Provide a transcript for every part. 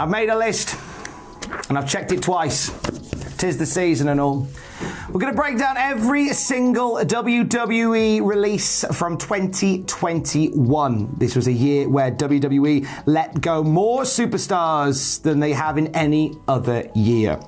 I've made a list, and I've checked it twice. 'Tis the season and all. We're going to break down every single WWE release from 2021. This was a year where WWE let go more superstars than they have in any other year.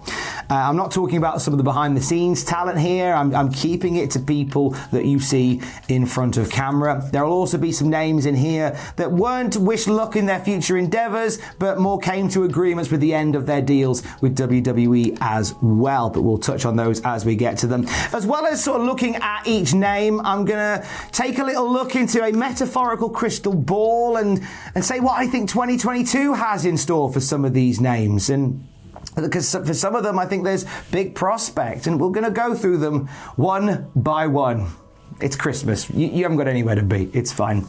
I'm not talking about some of the behind-the-scenes talent here. I'm keeping it to people that you see in front of camera. There will also be some names in here that weren't wish luck in their future endeavors, but more came to agreements with the end of their deals with WWE as well. But we'll touch on those as we get to them. As well as sort of looking at each name, I'm going to take a little look into a metaphorical crystal ball and say what I think 2022 has in store for some of these names. And because for some of them, I think there's big prospect, and we're going to go through them one by one. It's Christmas. You haven't got anywhere to be. It's fine.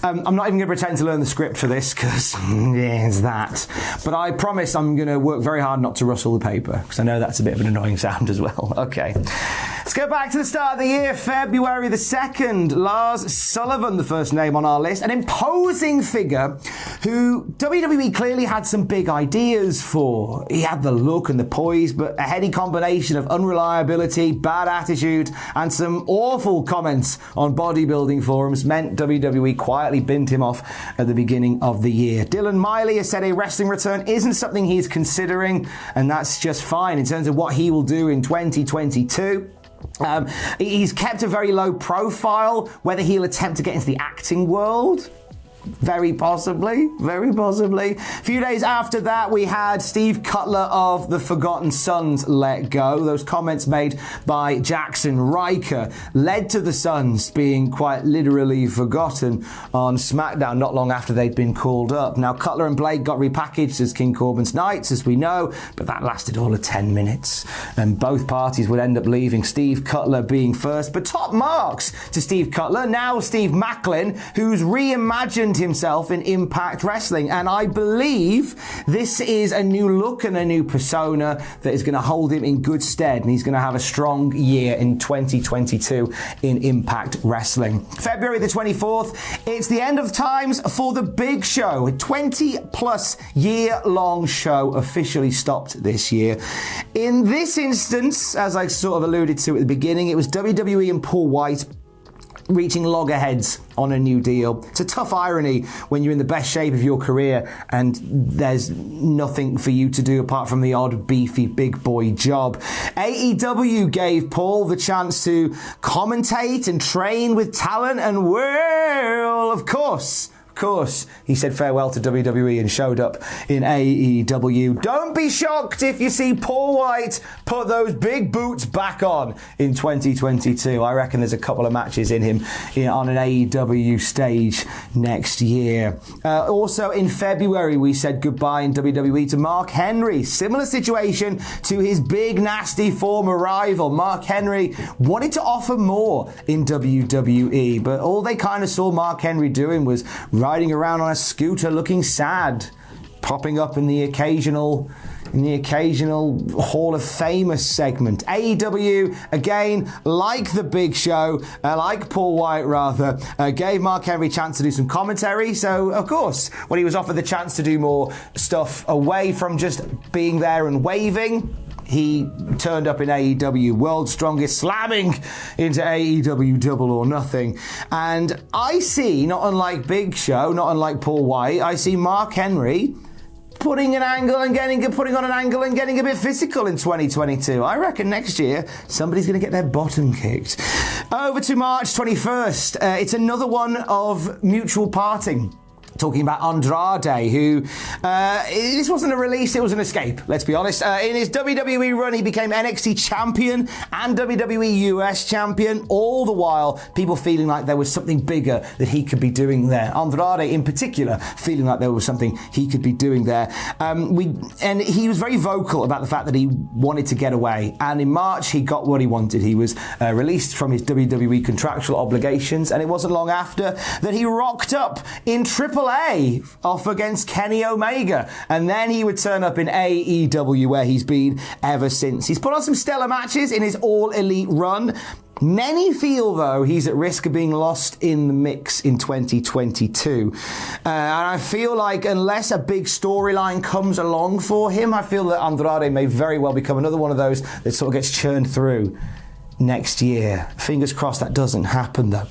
I'm not even going to pretend to learn the script for this because it's that. But I promise I'm going to work very hard not to rustle the paper because I know that's a bit of an annoying sound as well. Okay. Let's go back to the start of the year, February the 2nd. Lars Sullivan, the first name on our list. An imposing figure who WWE clearly had some big ideas for. He had the look and the poise, but a heady combination of unreliability, bad attitude, and some awful comments on bodybuilding forums meant WWE quietly binned him off at the beginning of the year. Dylan Miley has said a wrestling return isn't something he's considering, and that's just fine in terms of what he will do in 2022. He's kept a very low profile. Whether he'll attempt to get into the acting world, very possibly. A few days after that, we had Steve Cutler of the Forgotten Sons let go. Those comments made by Jackson Riker led to the Sons being quite literally forgotten on SmackDown not long after they'd been called up. Now, Cutler and Blake got repackaged as King Corbin's Knights, as we know, but that lasted all of 10 minutes. And both parties would end up leaving, Steve Cutler being first. But top marks to Steve Cutler, now Steve Macklin, who's reimagined himself in Impact Wrestling, and I believe this is a new look and a new persona that is going to hold him in good stead, and he's going to have a strong year in 2022 in Impact Wrestling. February the 24th, it's the end of times for the Big Show. A 20-plus year-long show officially stopped this year. In this instance, as I sort of alluded to at the beginning, it was WWE and Paul White reaching loggerheads on a new deal. It's a tough irony when you're in the best shape of your career and there's nothing for you to do apart from the odd beefy big boy job. AEW gave Paul the chance to commentate and train with talent, and well, of course, he said farewell to WWE and showed up in AEW. Don't be shocked if you see Paul White put those big boots back on in 2022. I reckon there's a couple of matches in him on an AEW stage next year. Also in February, we said goodbye in WWE to Mark Henry. Similar situation to his big, nasty former rival. Mark Henry wanted to offer more in WWE, but all they kind of saw Mark Henry doing was riding around on a scooter looking sad, popping up in the occasional Hall of Famers segment. AEW, again, like the Big Show, like Paul White rather, gave Mark Henry a chance to do some commentary. So, of course, when he was offered the chance to do more stuff away from just being there and waving, he turned up in AEW, World's Strongest, slamming into AEW Double or Nothing. And I see, not unlike Big Show, not unlike Paul White, I see Mark Henry putting on an angle and getting a bit physical in 2022. I reckon next year somebody's going to get their bottom kicked. Over to March 21st. It's another one of mutual parting. Talking about Andrade, who, this wasn't a release, it was an escape, let's be honest. In his WWE run, he became NXT champion and WWE US champion, all the while people feeling like there was something bigger that he could be doing there. Andrade, in particular, feeling like there was something he could be doing there. And he was very vocal about the fact that he wanted to get away. And in March, he got what he wanted. He was released from his WWE contractual obligations, and it wasn't long after that he rocked up in Triple A off against Kenny Omega, and then he would turn up in AEW, where he's been ever since. He's put on some stellar matches in his All Elite run, Many feel, though, he's at risk of being lost in the mix in 2022. And I feel like unless a big storyline comes along for him, I feel that Andrade may very well become another one of those that sort of gets churned through next year. Fingers crossed that doesn't happen, though.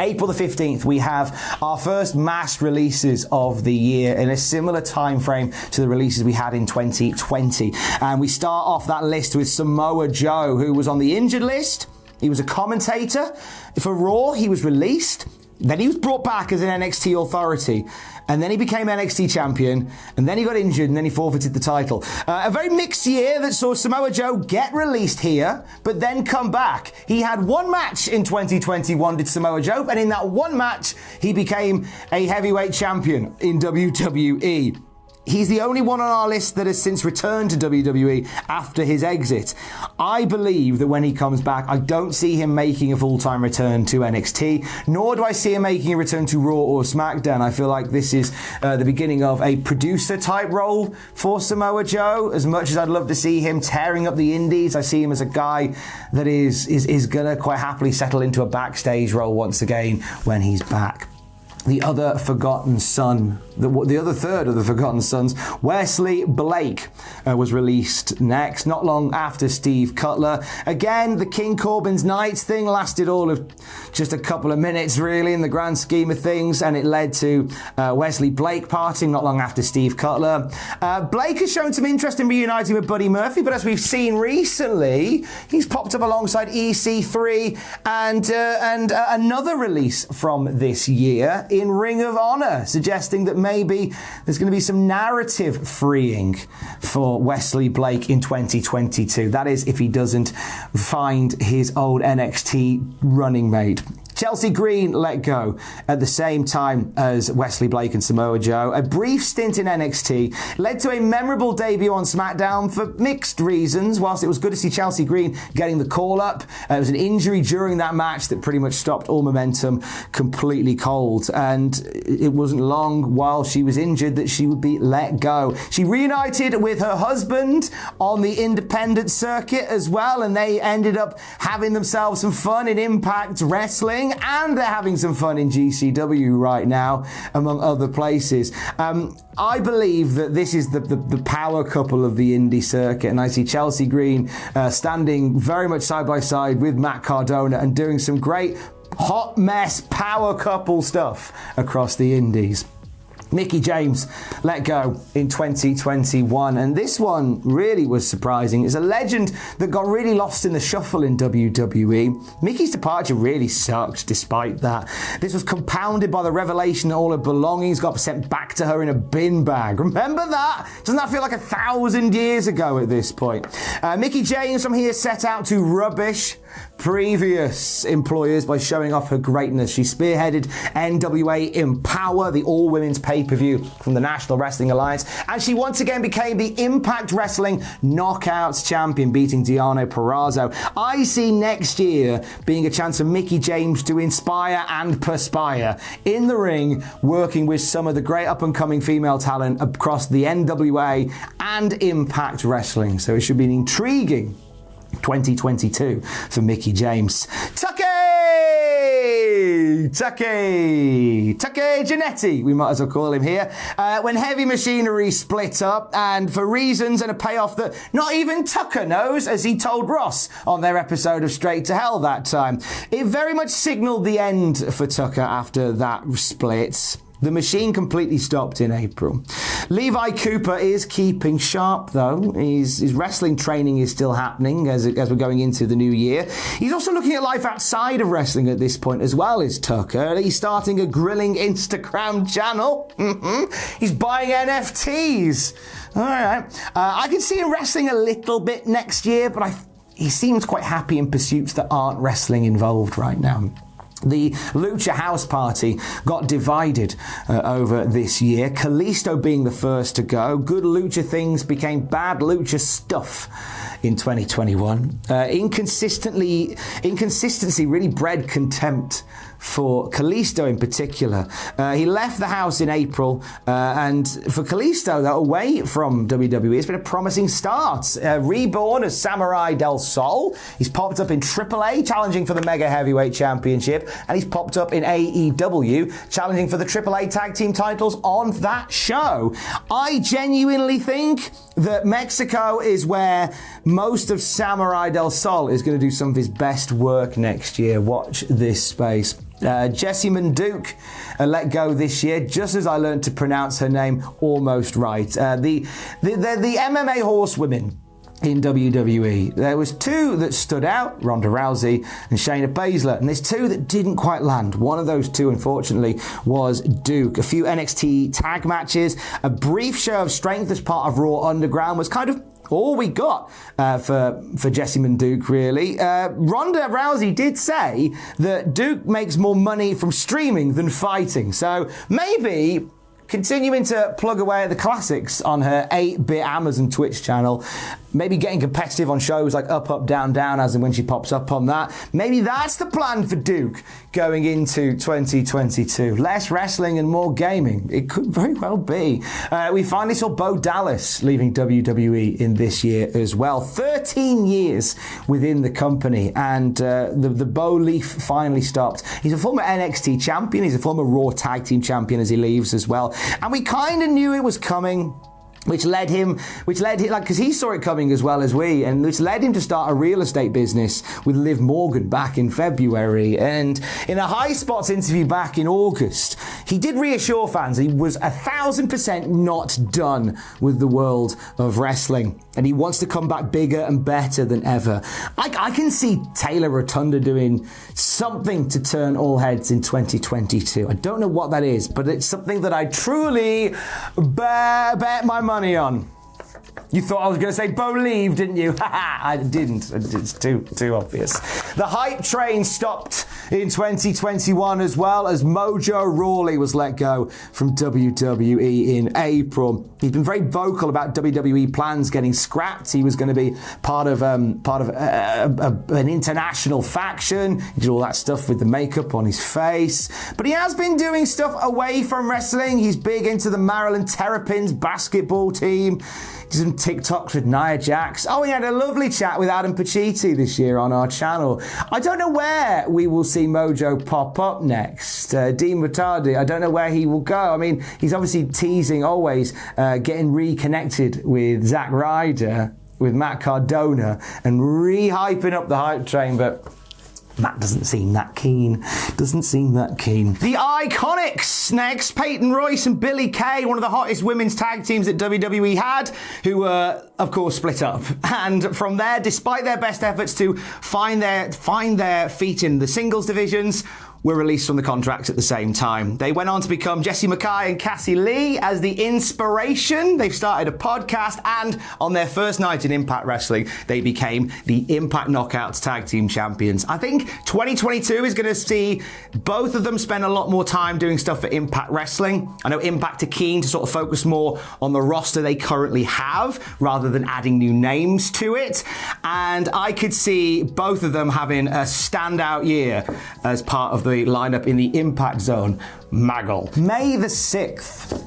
April the 15th, we have our first mass releases of the year in a similar time frame to the releases we had in 2020. And we start off that list with Samoa Joe, who was on the injured list. He was a commentator. For Raw, he was released. Then he was brought back as an NXT authority. And then he became NXT champion. And then he got injured and then he forfeited the title. A very mixed year that saw Samoa Joe get released here, but then come back. He had one match in 2021, did Samoa Joe. And in that one match, he became a heavyweight champion in WWE. He's the only one on our list that has since returned to WWE after his exit. I believe that when he comes back, I don't see him making a full-time return to NXT, nor do I see him making a return to Raw or SmackDown. I feel like this is the beginning of a producer-type role for Samoa Joe. As much as I'd love to see him tearing up the indies, I see him as a guy that is going to quite happily settle into a backstage role once again when he's back. The other forgotten son, the other third of the forgotten sons, Wesley Blake, was released next, not long after Steve Cutler. Again, the King Corbin's Nights thing lasted all of just a couple of minutes, really, in the grand scheme of things, and it led to Wesley Blake parting not long after Steve Cutler. Blake has shown some interest in reuniting with Buddy Murphy, but as we've seen recently, he's popped up alongside EC3 and another release from this year in Ring of Honor, suggesting that maybe there's going to be some narrative freeing for Wesley Blake in 2022. That is, if he doesn't find his old NXT running mate. Chelsea Green let go at the same time as Wesley Blake and Samoa Joe. A brief stint in NXT led to a memorable debut on SmackDown for mixed reasons. Whilst it was good to see Chelsea Green getting the call up, it was an injury during that match that pretty much stopped all momentum completely cold. And it wasn't long while she was injured that she would be let go. She reunited with her husband on the independent circuit as well, and they ended up having themselves some fun in Impact Wrestling. And they're having some fun in GCW right now, among other places. I believe that this is the power couple of the indie circuit, and I see Chelsea Green standing very much side by side with Matt Cardona and doing some great hot mess power couple stuff across the indies. Mickie James let go in 2021, and this one really was surprising. It's a legend that got really lost in the shuffle in WWE. Mickie's departure really sucked despite that. This was compounded by the revelation that all her belongings got sent back to her in a bin bag. Remember that? Doesn't that feel like 1,000 years ago at this point? Mickie James from here set out to rubbish previous employers by showing off her greatness. She spearheaded NWA Empower, the all-women's pay-per-view from the National Wrestling Alliance, and she once again became the Impact Wrestling Knockouts champion, beating Deonna Purrazzo. I see next year being a chance for Mickie James to inspire and perspire in the ring, working with some of the great up-and-coming female talent across the NWA and Impact Wrestling. So it should be an intriguing 2022 for Mickie James. Tucker Giannetti, we might as well call him here, when Heavy Machinery split up, and for reasons and a payoff that not even Tucker knows, as he told Ross on their episode of Straight to Hell that time. It very much signalled the end for Tucker after that split. The machine completely stopped in April. Levi Cooper is keeping sharp, though. His wrestling training is still happening as we're going into the new year. He's also looking at life outside of wrestling at this point as well as Tucker. He's starting a grilling Instagram channel. He's buying NFTs. All right. I can see him wrestling a little bit next year, but he seems quite happy in pursuits that aren't wrestling involved right now. The Lucha House Party got divided over this year. Kalisto being the first to go. Good Lucha things became bad Lucha stuff in 2021. Inconsistency really bred contempt for Kalisto in particular. He left the house in April, and for Kalisto, though, away from WWE, it's been a promising start. Reborn as Samurai del Sol, he's popped up in AAA, challenging for the Mega Heavyweight Championship, and he's popped up in AEW, challenging for the AAA Tag Team titles on that show. I genuinely think that Mexico is where most of Samurai del Sol is going to do some of his best work next year. Watch this space. Jessamyn Duke let go this year, just as I learned to pronounce her name almost right. The MMA horsewomen in WWE. There was two that stood out, Ronda Rousey and Shayna Baszler, and there's two that didn't quite land. One of those two, unfortunately, was Duke. A few NXT tag matches, a brief show of strength as part of Raw Underground was kind of all we got for Jessamyn Duke, really. Ronda Rousey did say that Duke makes more money from streaming than fighting, so maybe continuing to plug away at the classics on her 8-bit Amazon Twitch channel, maybe getting competitive on shows like Up, Up, Down, Down, as and when she pops up on that. Maybe that's the plan for Duke going into 2022. Less wrestling and more gaming. It could very well be. We finally saw Bo Dallas leaving WWE in this year as well. 13 years within the company, and the Bo leaf finally stopped. He's a former NXT champion. He's a former Raw Tag Team champion as he leaves as well. And we kind of knew it was coming, which led him, like, because he saw it coming as well as we, and which led him to start a real estate business with Liv Morgan back in February. And in a High Spots interview back in August, he did reassure fans he was 1,000% not done with the world of wrestling, and he wants to come back bigger and better than ever. I can see Taylor Rotunda doing something to turn all heads in 2022. I don't know what that is, but it's something that I truly bet my money on. You thought I was going to say Bo Leave, didn't you? I didn't. It's too obvious. The hype train stopped in 2021 as well, as Mojo Rawley was let go from WWE in April. He's been very vocal about WWE plans getting scrapped. He was going to be part of an international faction. He did all that stuff with the makeup on his face. But he has been doing stuff away from wrestling. He's big into the Maryland Terrapins basketball team. Did some TikToks with Naya Jax. Oh, we had a lovely chat with Adam Pacitti this year on our channel. I don't know where we will see Mojo pop up next. Dean Mutardi, I don't know where he will go. I mean, he's obviously teasing always getting reconnected with Zack Ryder, with Matt Cardona, and re-hyping up the hype train, but Matt doesn't seem that keen. The Iconics next. Peyton Royce and Billie Kay, one of the hottest women's tag teams that WWE had, who were, of course, split up. And from there, despite their best efforts to find their feet in the singles divisions, were released from the contracts at the same time. They went on to become Jessie Mackay and Cassie Lee as the inspiration. They've started a podcast, and on their first night in Impact Wrestling, they became the Impact Knockouts Tag Team Champions. I think 2022 is going to see both of them spend a lot more time doing stuff for Impact Wrestling. I know Impact are keen to sort of focus more on the roster they currently have, rather than adding new names to it. And I could see both of them having a standout year as part of the lineup in the Impact Zone. Maggle. May the 6th,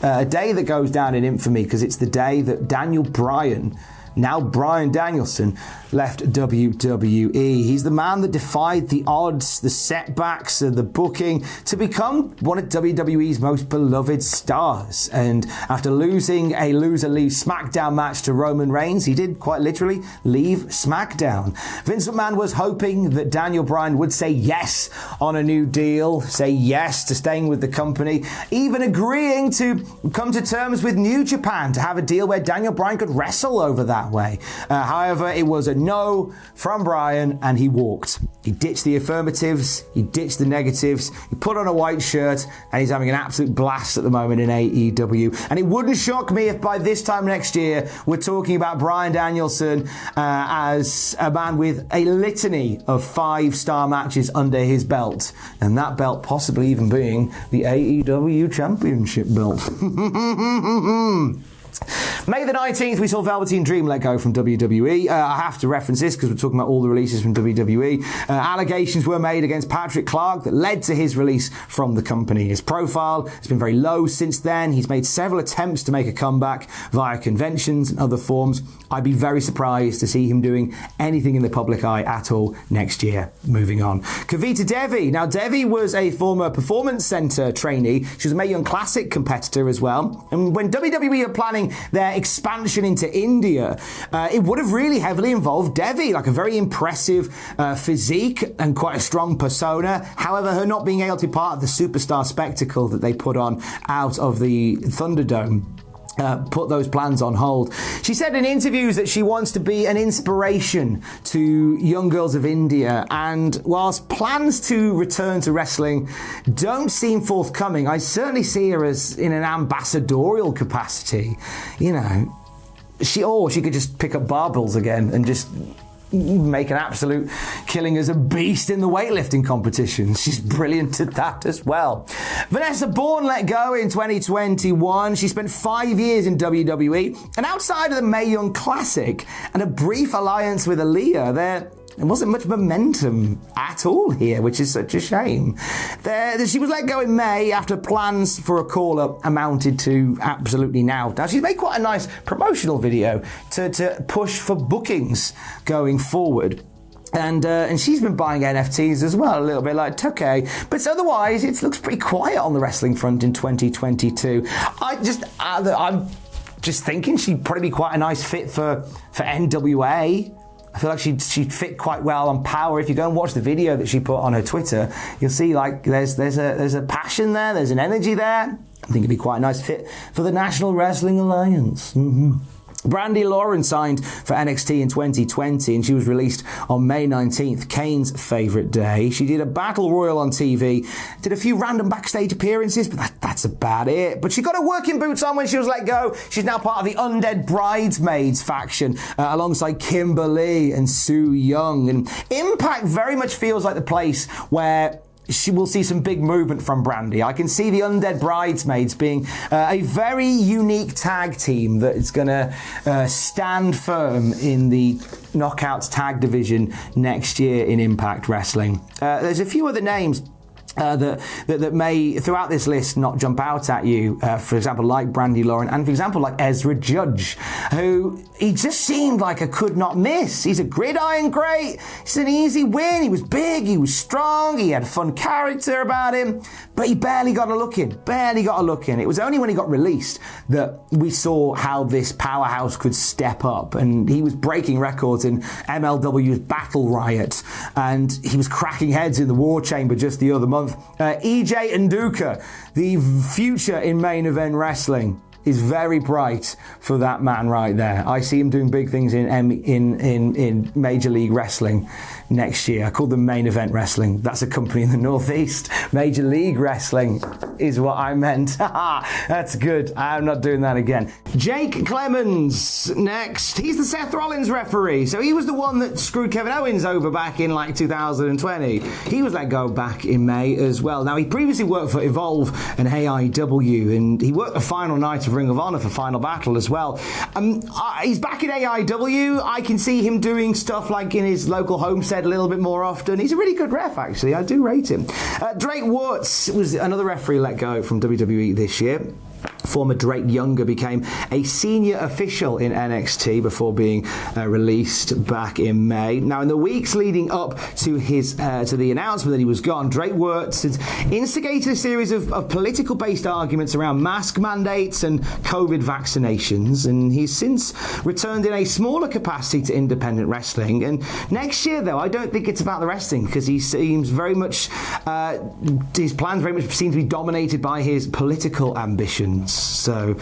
a day that goes down in infamy because it's the day that Daniel Bryan, now Bryan Danielson, left WWE. He's the man that defied the odds, the setbacks, the booking to become one of WWE's most beloved stars. And after losing a loser leaves SmackDown match to Roman Reigns, he did quite literally leave SmackDown. Vince McMahon was hoping that Daniel Bryan would say yes on a new deal, say yes to staying with the company, even agreeing to come to terms with New Japan to have a deal where Daniel Bryan could wrestle over that way. However, it was a no from Bryan, and he walked. He ditched the affirmatives, he ditched the negatives, he put on a white shirt, and he's having an absolute blast at the moment in AEW. And it wouldn't shock me if by this time next year we're talking about Bryan Danielson as a man with a litany of 5-star matches under his belt, and that belt possibly even being the AEW Championship belt. May the 19th, we saw Velveteen Dream let go from WWE. I have to reference this because we're talking about all the releases from WWE. Allegations were made against Patrick Clark that led to his release from the company. His profile has been very low since then. He's made several attempts to make a comeback via conventions and other forms. I'd be very surprised to see him doing anything in the public eye at all next year. Moving on. Kavita Devi. Now, Devi was a former Performance Center trainee. She was a Mae Young Classic competitor as well. And when WWE are planning their expansion into India, it would have really heavily involved Devi, like a very impressive physique and quite a strong persona. However, her not being able to be part of the superstar spectacle that they put on out of the Thunderdome put those plans on hold. She said in interviews that she wants to be an inspiration to young girls of India, and whilst plans to return to wrestling don't seem forthcoming, I certainly see her as in an ambassadorial capacity. You know, she could just pick up barbells again and just make an absolute killing as a beast in the weightlifting competitions. She's brilliant at that as well. Vanessa Bourne let go in 2021. She spent 5 years in WWE, and outside of the Mae Young Classic and a brief alliance with Aaliyah, there wasn't much momentum at all here, which is such a shame. She was let go in May after plans for a call-up amounted to absolutely now. Now, she's made quite a nice promotional video to push for bookings going forward. And she's been buying NFTs as well, a little bit like Tuke. But otherwise, it looks pretty quiet on the wrestling front in 2022. I'm just thinking she'd probably be quite a nice fit for NWA. I feel like she'd fit quite well on Power. If you go and watch the video that she put on her Twitter, you'll see like there's a passion there, there's an energy there. I think it'd be quite a nice fit for the National Wrestling Alliance. Mm-hmm. Brandi Lauren signed for NXT in 2020, and she was released on May 19th, Kane's favourite day. She did a battle royal on TV, did a few random backstage appearances, but that's about it. But she got her working boots on when she was let go. She's now part of the Undead Bridesmaids faction, alongside Kimberly and Sue Young. And Impact very much feels like the place where she will see some big movement from Brandi. I can see the Undead Bridesmaids being a very unique tag team that is going to stand firm in the Knockouts tag division next year in Impact Wrestling. There's a few other names that may, throughout this list, not jump out at you. For example, like Brandi Lauren, and for example, like Ezra Judge, who he just seemed like a could not miss. He's a gridiron great. It's an easy win. He was big. He was strong. He had a fun character about him, but he barely got a look in. It was only when he got released that we saw how this powerhouse could step up, and he was breaking records in MLW's Battle Riot, and he was cracking heads in the War Chamber just the other month. EJ Nduka, the future in main event wrestling, is very bright for that man right there. I see him doing big things in Major League Wrestling next year. I call them Main Event Wrestling. That's a company in the Northeast. Major League Wrestling is what I meant. That's good. I'm not doing that again. Jake Clemens next. He's the Seth Rollins referee. So he was the one that screwed Kevin Owens over back in like 2020. He was let go back in May as well. Now, he previously worked for Evolve and AIW, and he worked the final night of Ring of Honor for Final Battle as well. He's back in AIW. I can see him doing stuff like in his local homestead a little bit more often. He's a really good ref, actually. I do rate him. Drake Wurtz was another referee let go from WWE this year. Former Drake Younger became a senior official in NXT before being released back in May. Now, in the weeks leading up to his to the announcement that he was gone, Drake Wurtz has instigated a series of political-based arguments around mask mandates and COVID vaccinations, and he's since returned in a smaller capacity to independent wrestling. And next year, though, I don't think it's about the wrestling, because he seems very much his plans very much seem to be dominated by his political ambitions. So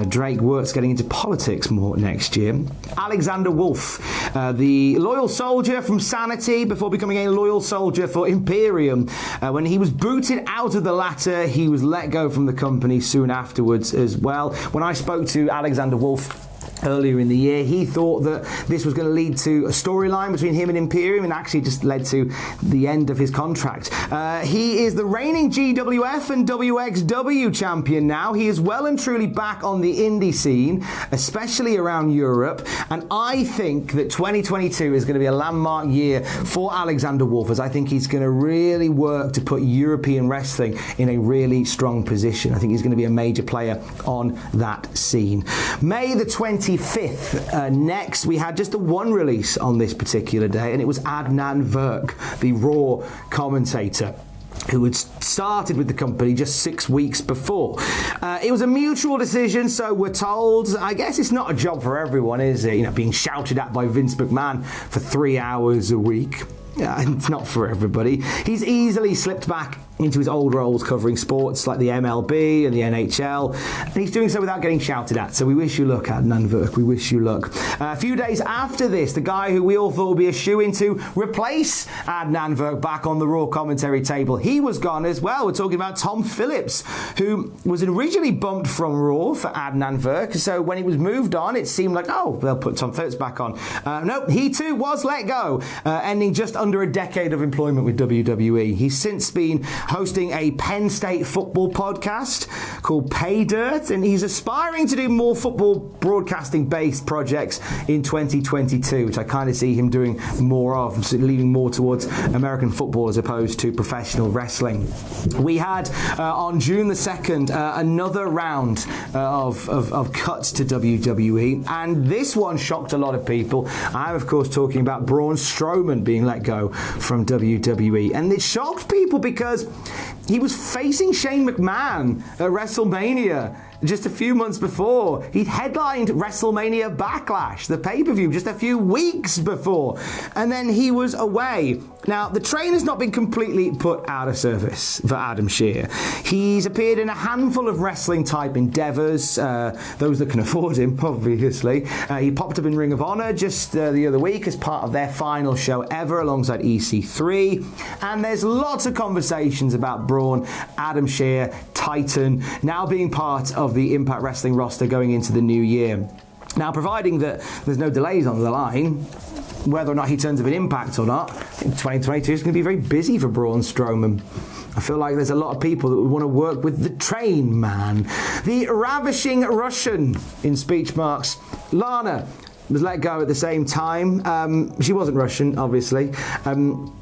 Drake Wurtz getting into politics more next year. Alexander Wolf, the loyal soldier from Sanity before becoming a loyal soldier for Imperium. When he was booted out of the latter, he was let go from the company soon afterwards as well. When I spoke to Alexander Wolf earlier in the year. He thought that this was going to lead to a storyline between him and Imperium, and actually just led to the end of his contract. He is the reigning GWF and WXW champion now. He is well and truly back on the indie scene, especially around Europe, and I think that 2022 is going to be a landmark year for Alexander Wolf, as I think he's going to really work to put European wrestling in a really strong position. I think he's going to be a major player on that scene. May the 25th, next, we had just the one release on this particular day, and it was Adnan Virk, the Raw commentator, who had started with the company just 6 weeks before. It was a mutual decision, so we're told. I guess it's not a job for everyone, is it? You know, being shouted at by Vince McMahon for 3 hours a week. It's not for everybody. He's easily slipped back into his old roles covering sports like the MLB and the NHL, and he's doing so without getting shouted at. So we wish you luck, Adnan Virk. We wish you luck. A few days after this, the guy who we all thought would be a shoo-in to replace Adnan Virk back on the Raw commentary table, he was gone as well. We're talking about Tom Phillips, who was originally bumped from Raw for Adnan Virk. So when he was moved on, it seemed like, oh, they'll put Tom Phillips back on. No, he too was let go, ending just under a decade of employment with WWE. He's since been hosting a Penn State football podcast called Pay Dirt, and he's aspiring to do more football broadcasting-based projects in 2022, which I kind of see him doing more of, leaning more towards American football as opposed to professional wrestling. We had, on June the 2nd, another round of cuts to WWE, and this one shocked a lot of people. I'm, of course, talking about Braun Strowman being let go from WWE, and it shocked people because he was facing Shane McMahon at WrestleMania just a few months before. He'd headlined WrestleMania Backlash, the pay-per-view, just a few weeks before, and then he was away. Now, the train has not been completely put out of service for Adam Shear. He's appeared in a handful of wrestling-type endeavours, those that can afford him, obviously. He popped up in Ring of Honor just the other week as part of their final show ever alongside EC3, and there's lots of conversations about Braun, Adam Shear, Titan, now being part of the Impact Wrestling roster going into the new year. Now, providing that there's no delays on the line, whether or not he turns up in Impact or not, I think 2022 is going to be very busy for Braun Strowman. I feel like there's a lot of people that would want to work with the train man. The ravishing Russian, in speech marks, Lana, was let go at the same time. She wasn't Russian, obviously,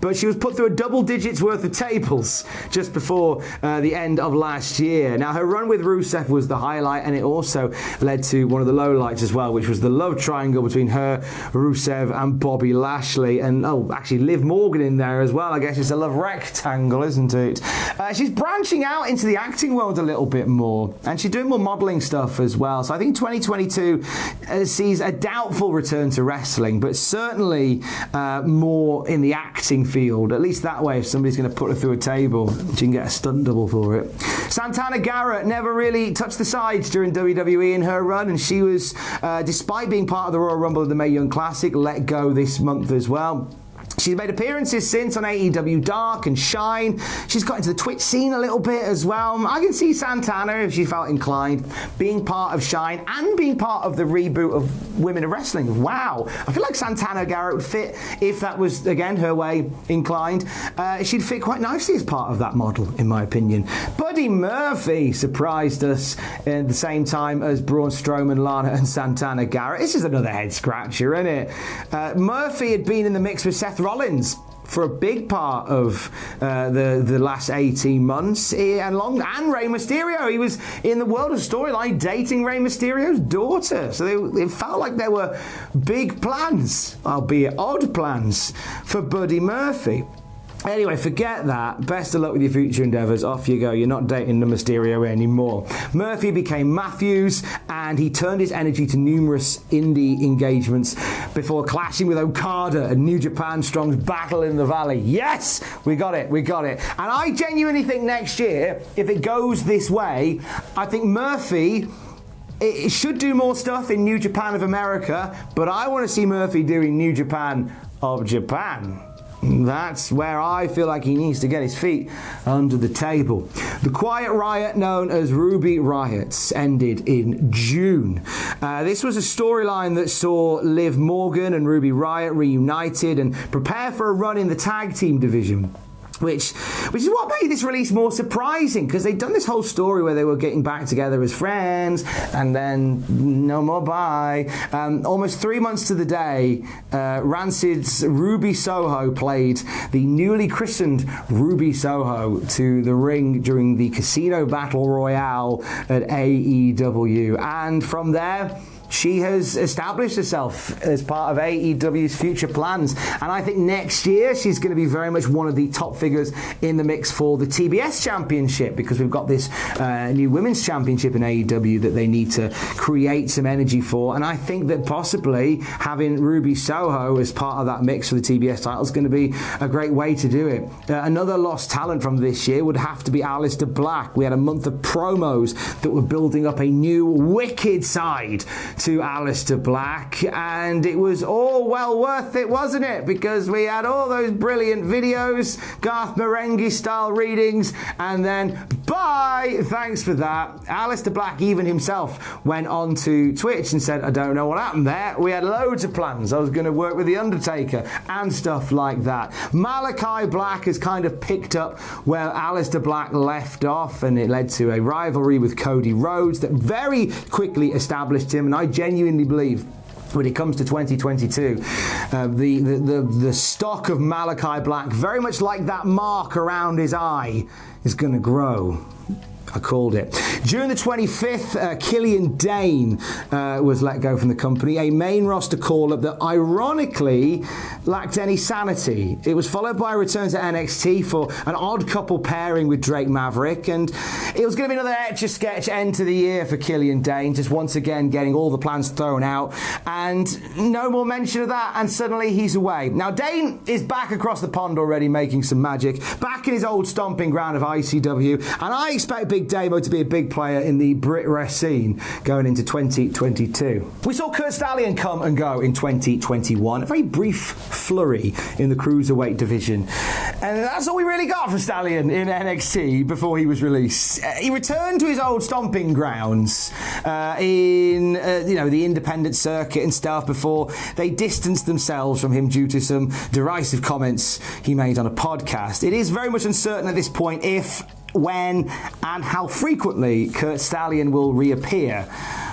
but she was put through a double digits worth of tables just before the end of last year. Now, her run with Rusev was the highlight, and it also led to one of the lowlights as well, which was the love triangle between her, Rusev, and Bobby Lashley, and actually Liv Morgan in there as well. I guess it's a love rectangle, isn't it? She's branching out into the acting world a little bit more, and she's doing more modelling stuff as well. So I think 2022 sees a doubtful return to wrestling, but certainly more in the acting field. At least that way, if somebody's going to put her through a table, she can get a stunt double for it. Santana Garrett never really touched the sides during WWE in her run, and she was, despite being part of the Royal Rumble of the Mae Young Classic, let go this month as well. She's made appearances since on AEW Dark and Shine. She's got into the Twitch scene a little bit as well. I can see Santana, if she felt inclined, being part of Shine and being part of the reboot of Women of Wrestling. Wow. I feel like Santana Garrett would fit, if that was, again, her way inclined. She'd fit quite nicely as part of that model, in my opinion. Buddy Murphy surprised us at the same time as Braun Strowman, Lana, and Santana Garrett. This is another head scratcher, isn't it? Murphy had been in the mix with Seth Rollins for a big part of the last 18 months, and Rey Mysterio. He was in the world of storyline dating Rey Mysterio's daughter. So it felt like there were big plans, albeit odd plans, for Buddy Murphy. Anyway, forget that. Best of luck with your future endeavours. Off you go. You're not dating the Mysterio anymore. Murphy became Matthews, and he turned his energy to numerous indie engagements before clashing with Okada and New Japan Strong's Battle in the Valley. Yes! We got it. And I genuinely think next year, if it goes this way, I think Murphy... It should do more stuff in New Japan of America, but I want to see Murphy doing New Japan of Japan. That's where I feel like he needs to get his feet under the table. The Quiet Riot, known as Ruby Riot, ended in June. This was a storyline that saw Liv Morgan and Ruby Riot reunited and prepare for a run in the tag team division. Which is what made this release more surprising, because they'd done this whole story where they were getting back together as friends, and then no more bye. Almost 3 months to the day, Rancid's Ruby Soho played the newly christened Ruby Soho to the ring during the Casino Battle Royale at AEW. And from there, she has established herself as part of AEW's future plans. And I think next year she's going to be very much one of the top figures in the mix for the TBS Championship, because we've got this new Women's Championship in AEW that they need to create some energy for. And I think that possibly having Ruby Soho as part of that mix for the TBS title is going to be a great way to do it. Another lost talent from this year would have to be Alistair Black. We had a month of promos that were building up a new wicked side to Alistair Black, and it was all well worth it, wasn't it? Because we had all those brilliant videos, Garth Marenghi style readings, and then bye, thanks for that. Alistair Black even himself went on to Twitch and said, I don't know what happened there. We had loads of plans. I was going to work with The Undertaker and stuff like that. Malachi Black has kind of picked up where Alistair Black left off, and it led to a rivalry with Cody Rhodes that very quickly established him, and I genuinely believe when it comes to 2022, the stock of Malachi Black, very much like that mark around his eye, is going to grow. I called it. June the 25th, Killian Dane was let go from the company, a main roster call-up that ironically lacked any sanity. It was followed by a return to NXT for an odd couple pairing with Drake Maverick, and it was going to be another Etch-a-Sketch end to the year for Killian Dane, just once again getting all the plans thrown out, and no more mention of that, and suddenly he's away. Now, Dane is back across the pond already making some magic, back in his old stomping ground of ICW, and I expect Big Damo to be a big player in the Brit Rest scene going into 2022. We saw Kurt Stallion come and go in 2021, a very brief flurry in the Cruiserweight division. And that's all we really got for Stallion in NXT before he was released. He returned to his old stomping grounds in the independent circuit and stuff before they distanced themselves from him due to some derisive comments he made on a podcast. It is very much uncertain at this point if, when, and how frequently Kurt Stallion will reappear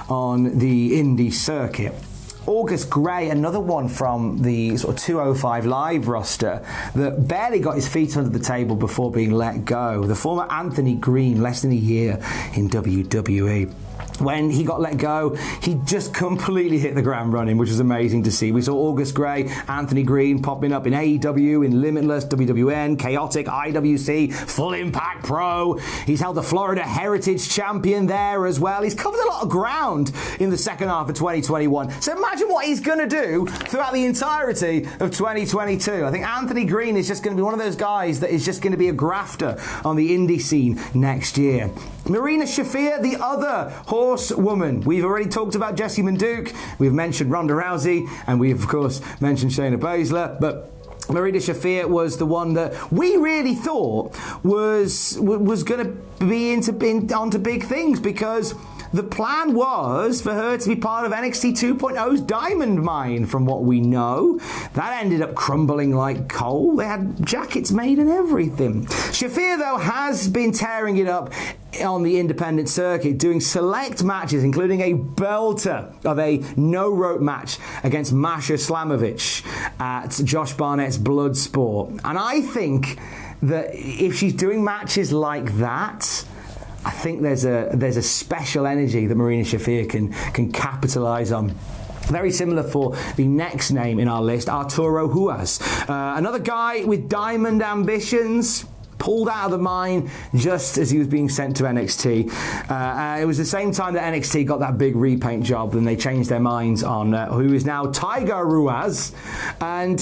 on the indie circuit. August Gray, another one from the sort of 205 Live roster that barely got his feet under the table before being let go. The former Anthony Green, less than a year in WWE. When he got let go, he just completely hit the ground running, which was amazing to see. We saw August Gray, Anthony Green popping up in AEW, in Limitless, WWN, Chaotic, IWC, Full Impact Pro. He's held the Florida Heritage Champion there as well. He's covered a lot of ground in the second half of 2021. So imagine what he's going to do throughout the entirety of 2022. I think Anthony Green is just going to be one of those guys that is just going to be a grafter on the indie scene next year. Marina Shafia, the other horsewoman. We've already talked about Jessie Manduke, we've mentioned Ronda Rousey, and we've of course mentioned Shayna Baszler, but Marina Shafia was the one that we really thought was going to be onto big things, because the plan was for her to be part of NXT 2.0's Diamond Mine, from what we know. That ended up crumbling like coal. They had jackets made and everything. Shafir, though, has been tearing it up on the independent circuit, doing select matches, including a belter of a no-rope match against Masha Slamovich at Josh Barnett's Bloodsport. And I think that if she's doing matches like that, I think there's a special energy that Marina Shafir can capitalise on. Very similar for the next name in our list, Arturo Huas. Another guy with diamond ambitions, pulled out of the mine just as he was being sent to NXT. It was the same time that NXT got that big repaint job, and they changed their minds on who is now Tiger Ruiz. And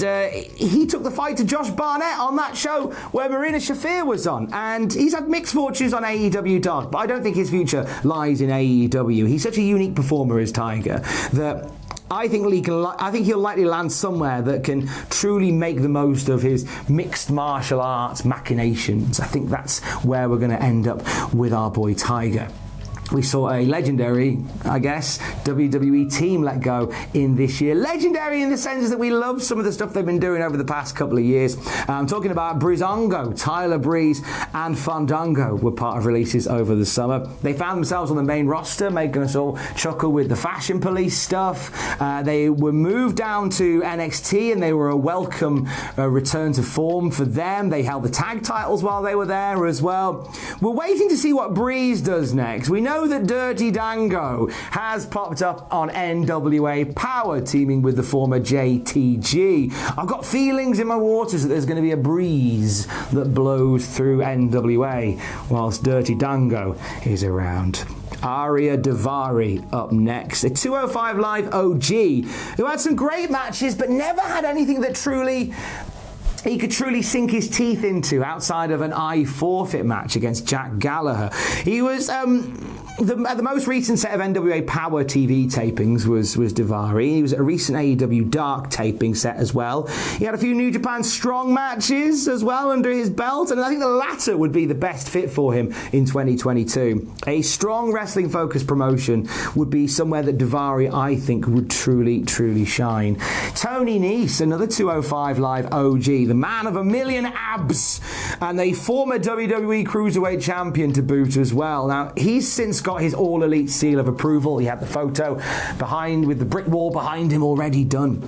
he took the fight to Josh Barnett on that show where Marina Shafir was on. And he's had mixed fortunes on AEW Dark, but I don't think his future lies in AEW. He's such a unique performer as Tiger that I think he'll likely land somewhere that can truly make the most of his mixed martial arts machinations. I think that's where we're going to end up with our boy Tiger. We saw a legendary, I guess, WWE team let go in this year. Legendary in the sense that we love some of the stuff they've been doing over the past couple of years. I'm talking about Breezango, Tyler Breeze, and Fandango were part of releases over the summer. They found themselves on the main roster, making us all chuckle with the Fashion Police stuff. They were moved down to NXT, and they were a welcome return to form for them. They held the tag titles while they were there as well. We're waiting to see what Breeze does next. We know that Dirty Dango has popped up on NWA Power, teaming with the former JTG. I've got feelings in my waters that there's going to be a breeze that blows through NWA whilst Dirty Dango is around. Arya Daivari up next, a 205 Live OG who had some great matches but never had anything that he could truly sink his teeth into outside of an I Forfeit match against Jack Gallagher. He was at the most recent set of NWA Power TV tapings was Daivari. He was at a recent AEW Dark taping set as well. He had a few New Japan Strong matches as well under his belt, and I think the latter would be the best fit for him in 2022. A strong wrestling-focused promotion would be somewhere that Daivari, I think, would truly shine. Tony Nese, another 205 Live OG, the man of a million abs, and a former WWE Cruiserweight Champion to boot as well. Now, he's since got his All Elite seal of approval. He had the photo behind with the brick wall behind him already done.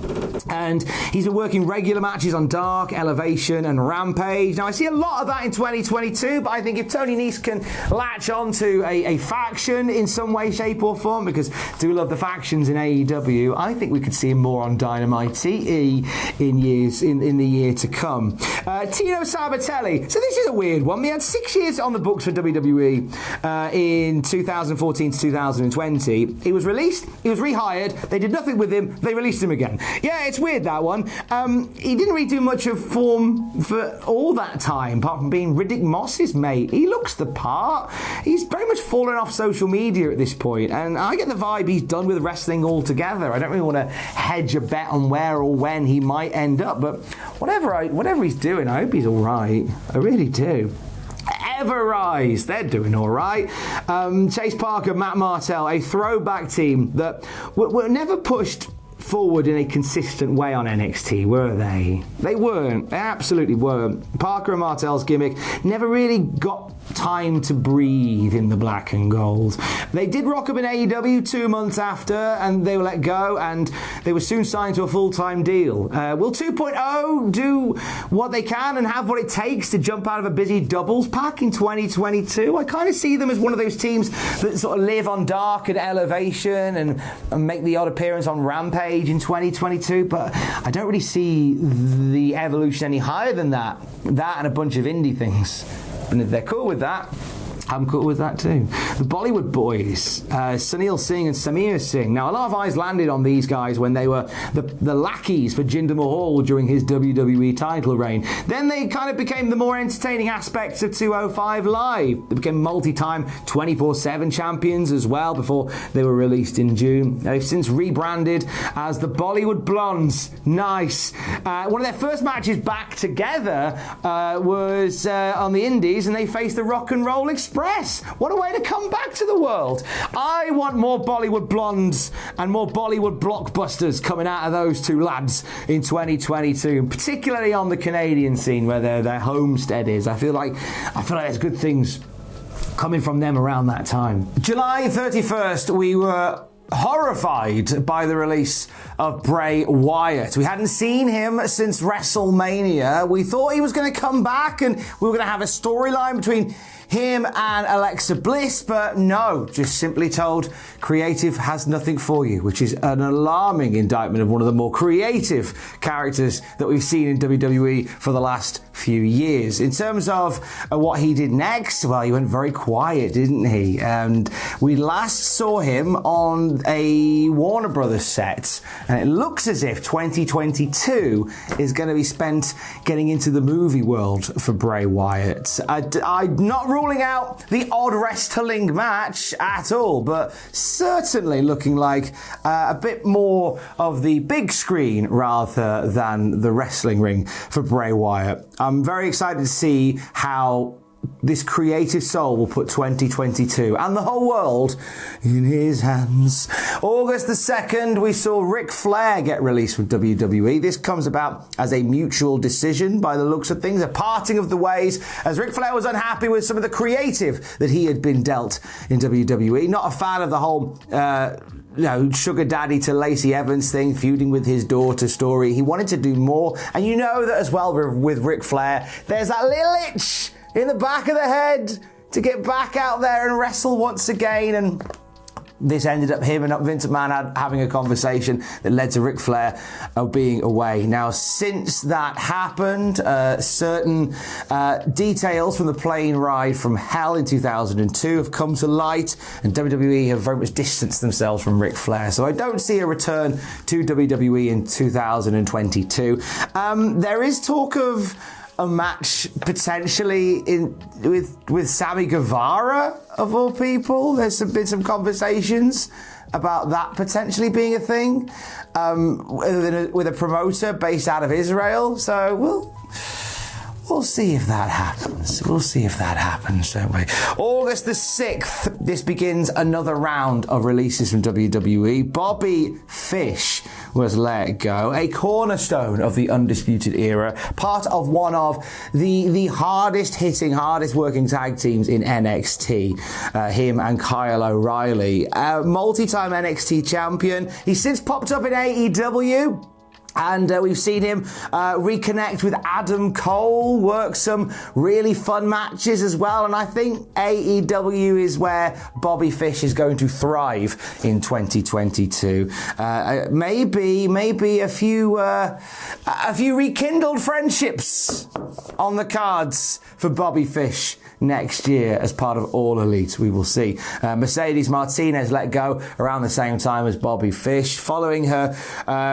And he's been working regular matches on Dark, Elevation and Rampage. Now, I see a lot of that in 2022, but I think if Tony Nese can latch on to a faction in some way, shape or form, because I do love the factions in AEW, I think we could see him more on Dynamite TE in the year to come. Tino Sabatelli. So this is a weird one. He had 6 years on the books for WWE in 2014 to 2020. He was released, he was rehired, they did nothing with him, they released him again. Yeah, it's weird, that one. He didn't really do much of form for all that time, apart from being Riddick Moss's mate. He looks the part. He's very much fallen off social media at this point, and I get the vibe he's done with wrestling altogether. I don't really want to hedge a bet on where or when he might end up, but whatever he's doing, I hope he's all right. I really do. Everrise, they're doing all right. Chase Parker, Matt Martell, a throwback team that were never pushed forward in a consistent way on NXT, were they? They weren't. They absolutely weren't. Parker and Martell's gimmick never really got time to breathe in the black and gold. They did rock up in AEW 2 months after, and they were let go, and they were soon signed to a full-time deal. Will 2.0 do what they can and have what it takes to jump out of a busy doubles pack in 2022? I kind of see them as one of those teams that sort of live on Dark and Elevation and make the odd appearance on Rampage in 2022, but I don't really see the evolution any higher than that. That and a bunch of indie things. And if they're cool with that, I'm cool with that too. The Bollywood Boys, Sunil Singh and Samir Singh. Now, a lot of eyes landed on these guys when they were the lackeys for Jinder Mahal during his WWE title reign. Then they kind of became the more entertaining aspects of 205 Live. They became multi-time 24/7 champions as well before they were released in June. They've since rebranded as the Bollywood Blondes. Nice. One of their first matches back together was on the Indies, and they faced the Rock and Roll Express. What a way to come back to the world. I want more Bollywood Blondes and more Bollywood blockbusters coming out of those two lads in 2022, particularly on the Canadian scene where their homestead is. I feel like there's good things coming from them around that time. July 31st, we were horrified by the release of Bray Wyatt. We hadn't seen him since WrestleMania. We thought he was going to come back and we were going to have a storyline between him and Alexa Bliss, but no, just simply told, creative has nothing for you, which is an alarming indictment of one of the more creative characters that we've seen in WWE for the last few years. In terms of what he did next, well, he went very quiet, didn't he? And we last saw him on a Warner Brothers set, and it looks as if 2022 is going to be spent getting into the movie world for Bray Wyatt. I'd not rule ruling out the odd wrestling match at all, but certainly looking like a bit more of the big screen rather than the wrestling ring for Bray Wyatt. I'm very excited to see how this creative soul will put 2022 and the whole world in his hands. August the 2nd, we saw Ric Flair get released from WWE. This comes about as a mutual decision by the looks of things, a parting of the ways, as Ric Flair was unhappy with some of the creative that he had been dealt in WWE. Not a fan of the whole sugar daddy to Lacey Evans thing, feuding with his daughter story. He wanted to do more, and you know that as well with Ric Flair, there's that little itch in the back of the head to get back out there and wrestle once again. And this ended up him and Vince McMahon having a conversation that led to Ric Flair being away. Now, since that happened, certain details from the plane ride from hell in 2002 have come to light, and WWE have very much distanced themselves from Ric Flair. So I don't see a return to WWE in 2022. There is talk of a match potentially with Sammy Guevara, of all people. There's been some conversations about that potentially being a thing, with a promoter based out of Israel. So we'll see if that happens. We'll see if that happens, don't we? August the 6th, this begins another round of releases from WWE. Bobby Fish was let go, a cornerstone of the Undisputed Era, part of one of the hardest hitting, hardest working tag teams in NXT, him and Kyle O'Reilly. Multi-time NXT champion. He's since popped up in AEW. And we've seen him reconnect with Adam Cole, work some really fun matches as well. And I think AEW is where Bobby Fish is going to thrive in 2022. Maybe a few rekindled friendships on the cards for Bobby Fish next year as part of All Elite. We will see. Mercedes Martinez let go around the same time as Bobby Fish. Following her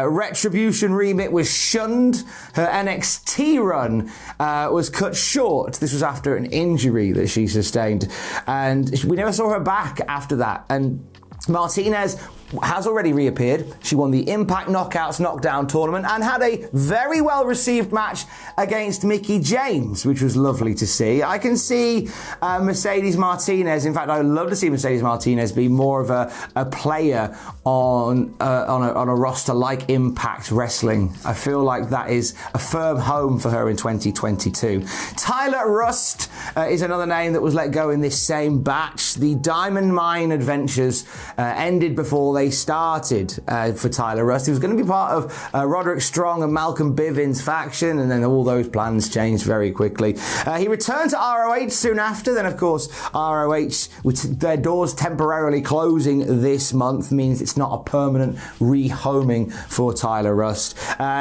Retribution remit was shunned. Her NXT run was cut short. This was after an injury that she sustained. And we never saw her back after that. And Martinez has already reappeared. She won the Impact Knockouts Knockdown tournament and had a very well received match against Mickie James, which was lovely to see. I can see Mercedes Martinez, in fact, I would love to see Mercedes Martinez be more of a player on a roster like Impact Wrestling. I feel like that is a firm home for her in 2022. Tyler Rust is another name that was let go in this same batch. The Diamond Mine adventures ended before they started for Tyler Rust. He was going to be part of Roderick Strong and Malcolm Bivens' faction, and then all those plans changed very quickly. He returned to ROH soon after. Then, of course, ROH, with their doors temporarily closing this month, means it's not a permanent rehoming for Tyler Rust.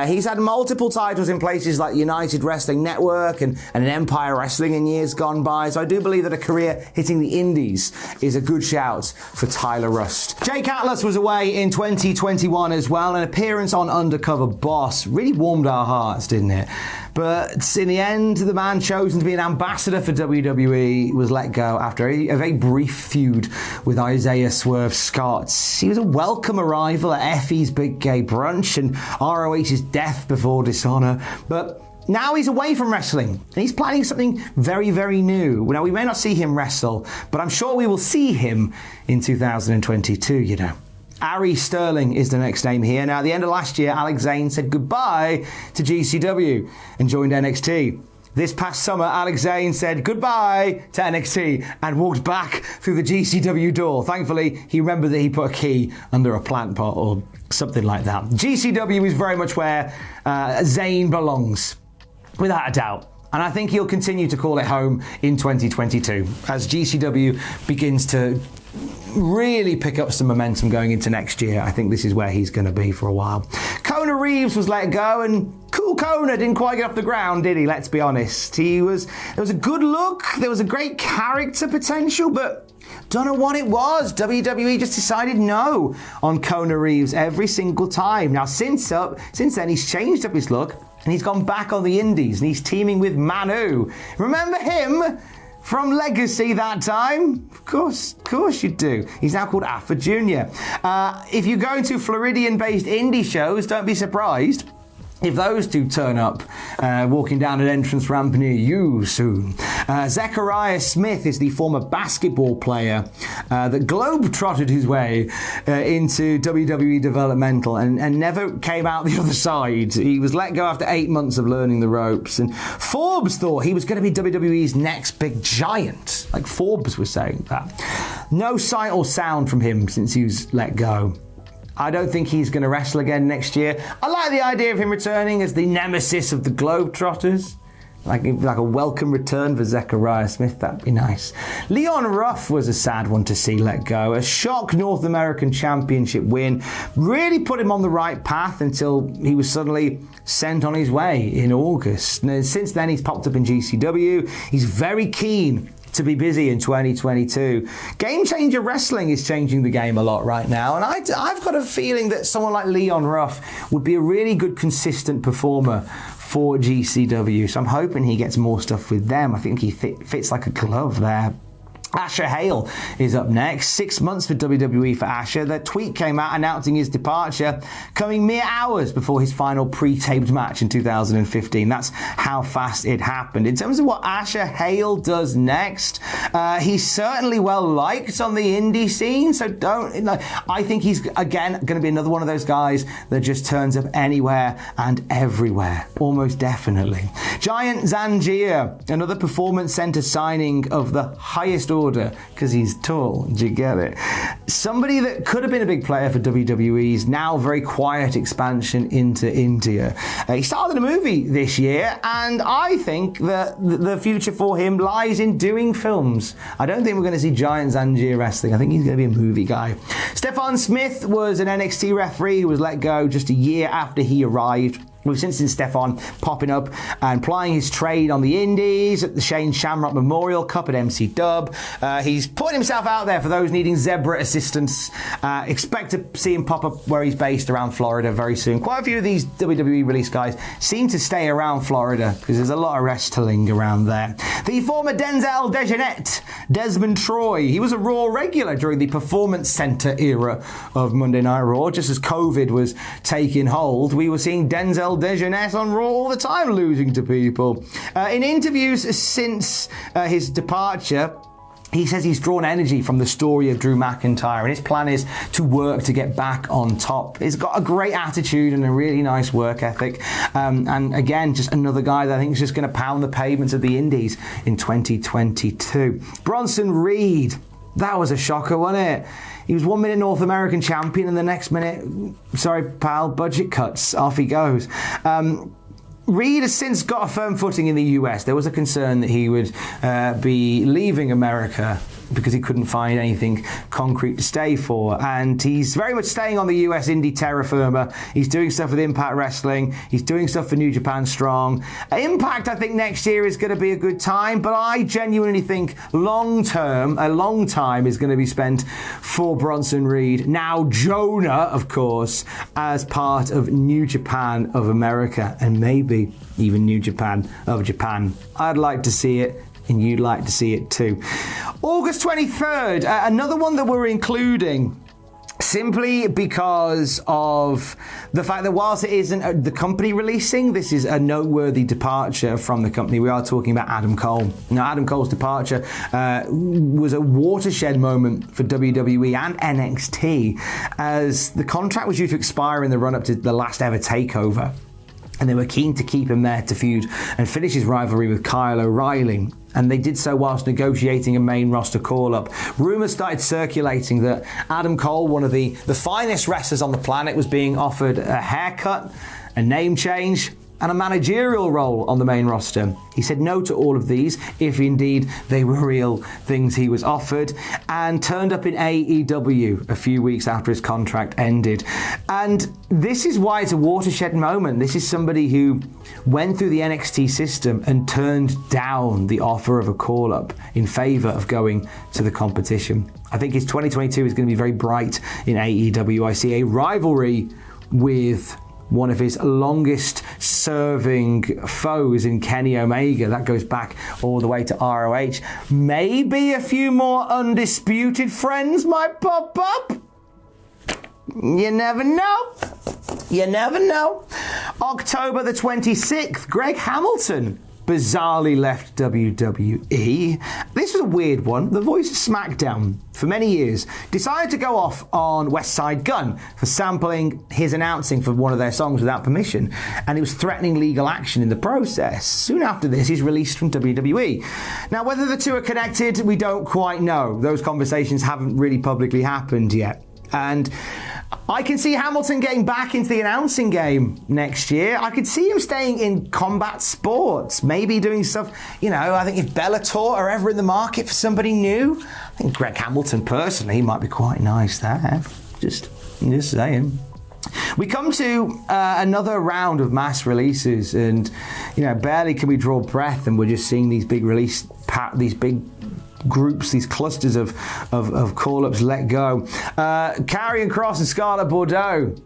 He's had multiple titles in places like United Wrestling Network and Empire Wrestling in years gone by, so I do believe that a career hitting the indies is a good shout for Tyler Rust. Jake Atlas was away in 2021 as well. An appearance on Undercover Boss really warmed our hearts, didn't it? But in the end, the man chosen to be an ambassador for WWE was let go after a very brief feud with Isaiah Swerve Scott. He was a welcome arrival at Effie's Big Gay Brunch and ROH's Death Before Dishonor, but now he's away from wrestling, and he's planning something very, very new. Now, we may not see him wrestle, but I'm sure we will see him in 2022, you know. Ari Sterling is the next name here. Now, at the end of last year, Alex Zane said goodbye to GCW and joined NXT. This past summer, Alex Zane said goodbye to NXT and walked back through the GCW door. Thankfully, he remembered that he put a key under a plant pot or something like that. GCW is very much where Zane belongs, without a doubt. And I think he'll continue to call it home in 2022 as GCW begins to really pick up some momentum going into next year. I think this is where he's going to be for a while. Kona Reeves was let go, and cool Kona didn't quite get off the ground, did he? Let's be honest. There was a good look, there was a great character potential, but don't know what it was. WWE just decided no on Kona Reeves every single time. Now, since then, he's changed up his look, and he's gone back on the indies, and he's teaming with Manu. Remember him from Legacy that time. Of course you do. He's now called Alpha Jr. If you're going to Floridian-based indie shows, don't be surprised if those two turn up, walking down an entrance ramp near you soon. Zechariah Smith is the former basketball player that globe-trotted his way into WWE developmental and never came out the other side. He was let go after 8 months of learning the ropes. And Forbes thought he was going to be WWE's next big giant. Like Forbes was saying that. No sight or sound from him since he was let go. I don't think he's going to wrestle again next year. I like the idea of him returning as the nemesis of the Globetrotters. Like a welcome return for Zechariah Smith, that'd be nice. Leon Ruff was a sad one to see let go. A shock North American Championship win really put him on the right path until he was suddenly sent on his way in August. And since then, he's popped up in GCW. He's very keen to be busy in 2022. Game Changer Wrestling is changing the game a lot right now, and I've got a feeling that someone like Leon Ruff would be a really good consistent performer for GCW, so I'm hoping he gets more stuff with them. I think he fits like a glove there. Asher Hale is up next. 6 months for WWE for Asher. That tweet came out announcing his departure, coming mere hours before his final pre-taped match in 2015. That's how fast it happened. In terms of what Asher Hale does next, he's certainly well liked on the indie scene, so I think he's, again, going to be another one of those guys that just turns up anywhere and everywhere, almost definitely. Giant Zangier, another performance center signing of the highest order, because he's tall. Do you get it? Somebody that could have been a big player for WWE's now very quiet expansion into India. He started in a movie this year, and I think that the future for him lies in doing films. I don't think we're going to see Giant Zangier wrestling. I think he's going to be a movie guy. Stefan Smith was an NXT referee who was let go just a year after he arrived. We've since seen Stefan popping up and plying his trade on the indies at the Shane Shamrock Memorial Cup at MC Dub. He's putting himself out there for those needing zebra assistance. Expect to see him pop up where he's based around Florida very soon. Quite a few of these WWE release guys seem to stay around Florida because there's a lot of wrestling around there. The former Denzel Dejournette, Desmond Troy, he was a Raw regular during the Performance Center era of Monday Night Raw. Just as COVID was taking hold, we were seeing Denzel Dejournette on Raw all the time, losing to people. In interviews since his departure, he says he's drawn energy from the story of Drew McIntyre, and his plan is to work to get back on top. He's got a great attitude and a really nice work ethic. And again, just another guy that I think is just going to pound the pavements of the indies in 2022. Bronson Reed. That was a shocker, wasn't it? He was 1 minute North American champion, and the next minute, sorry, pal, budget cuts. Off he goes. Reed has since got a firm footing in the US. There was a concern that he would be leaving America because he couldn't find anything concrete to stay for. And he's very much staying on the US indie terra firma. He's doing stuff with Impact Wrestling. He's doing stuff for New Japan Strong. Impact, I think, next year is going to be a good time, but I genuinely think a long time is going to be spent for Bronson Reed. Now Jonah, of course, as part of New Japan of America, and maybe even New Japan of Japan. I'd like to see it, and you'd like to see it too. August 23rd, another one that we're including simply because of the fact that whilst it isn't the company releasing, this is a noteworthy departure from the company. We are talking about Adam Cole. Now, Adam Cole's departure was a watershed moment for WWE and NXT, as the contract was due to expire in the run-up to the last ever takeover. And they were keen to keep him there to feud and finish his rivalry with Kyle O'Reilly. And they did so whilst negotiating a main roster call-up. Rumours started circulating that Adam Cole, one of the finest wrestlers on the planet, was being offered a haircut, a name change, and a managerial role on the main roster. He said no to all of these, if indeed they were real things he was offered, and turned up in AEW a few weeks after his contract ended. And this is why it's a watershed moment. This is somebody who went through the NXT system and turned down the offer of a call-up in favour of going to the competition. I think his 2022 is going to be very bright in AEW. I see a rivalry with one of his longest serving foes in Kenny Omega. That goes back all the way to ROH. Maybe a few more undisputed friends might pop up. You never know. You never know. October the 26th, Greg Hamilton bizarrely left WWE. This was a weird one. The voice of SmackDown for many years decided to go off on West Side Gun for sampling his announcing for one of their songs without permission, and he was threatening legal action in the process. Soon after this, he's released from WWE. Now, whether the two are connected, we don't quite know. Those conversations haven't really publicly happened yet. And I can see Hamilton getting back into the announcing game next year. I could see him staying in combat sports, maybe doing stuff, I think if Bellator are ever in the market for somebody new, I think Greg Hamilton personally might be quite nice there. Just saying. We come to another round of mass releases, and barely can we draw breath, and we're just seeing these big these big groups, these clusters of call-ups let go. Karrion Kross and Scarlett Bordeaux.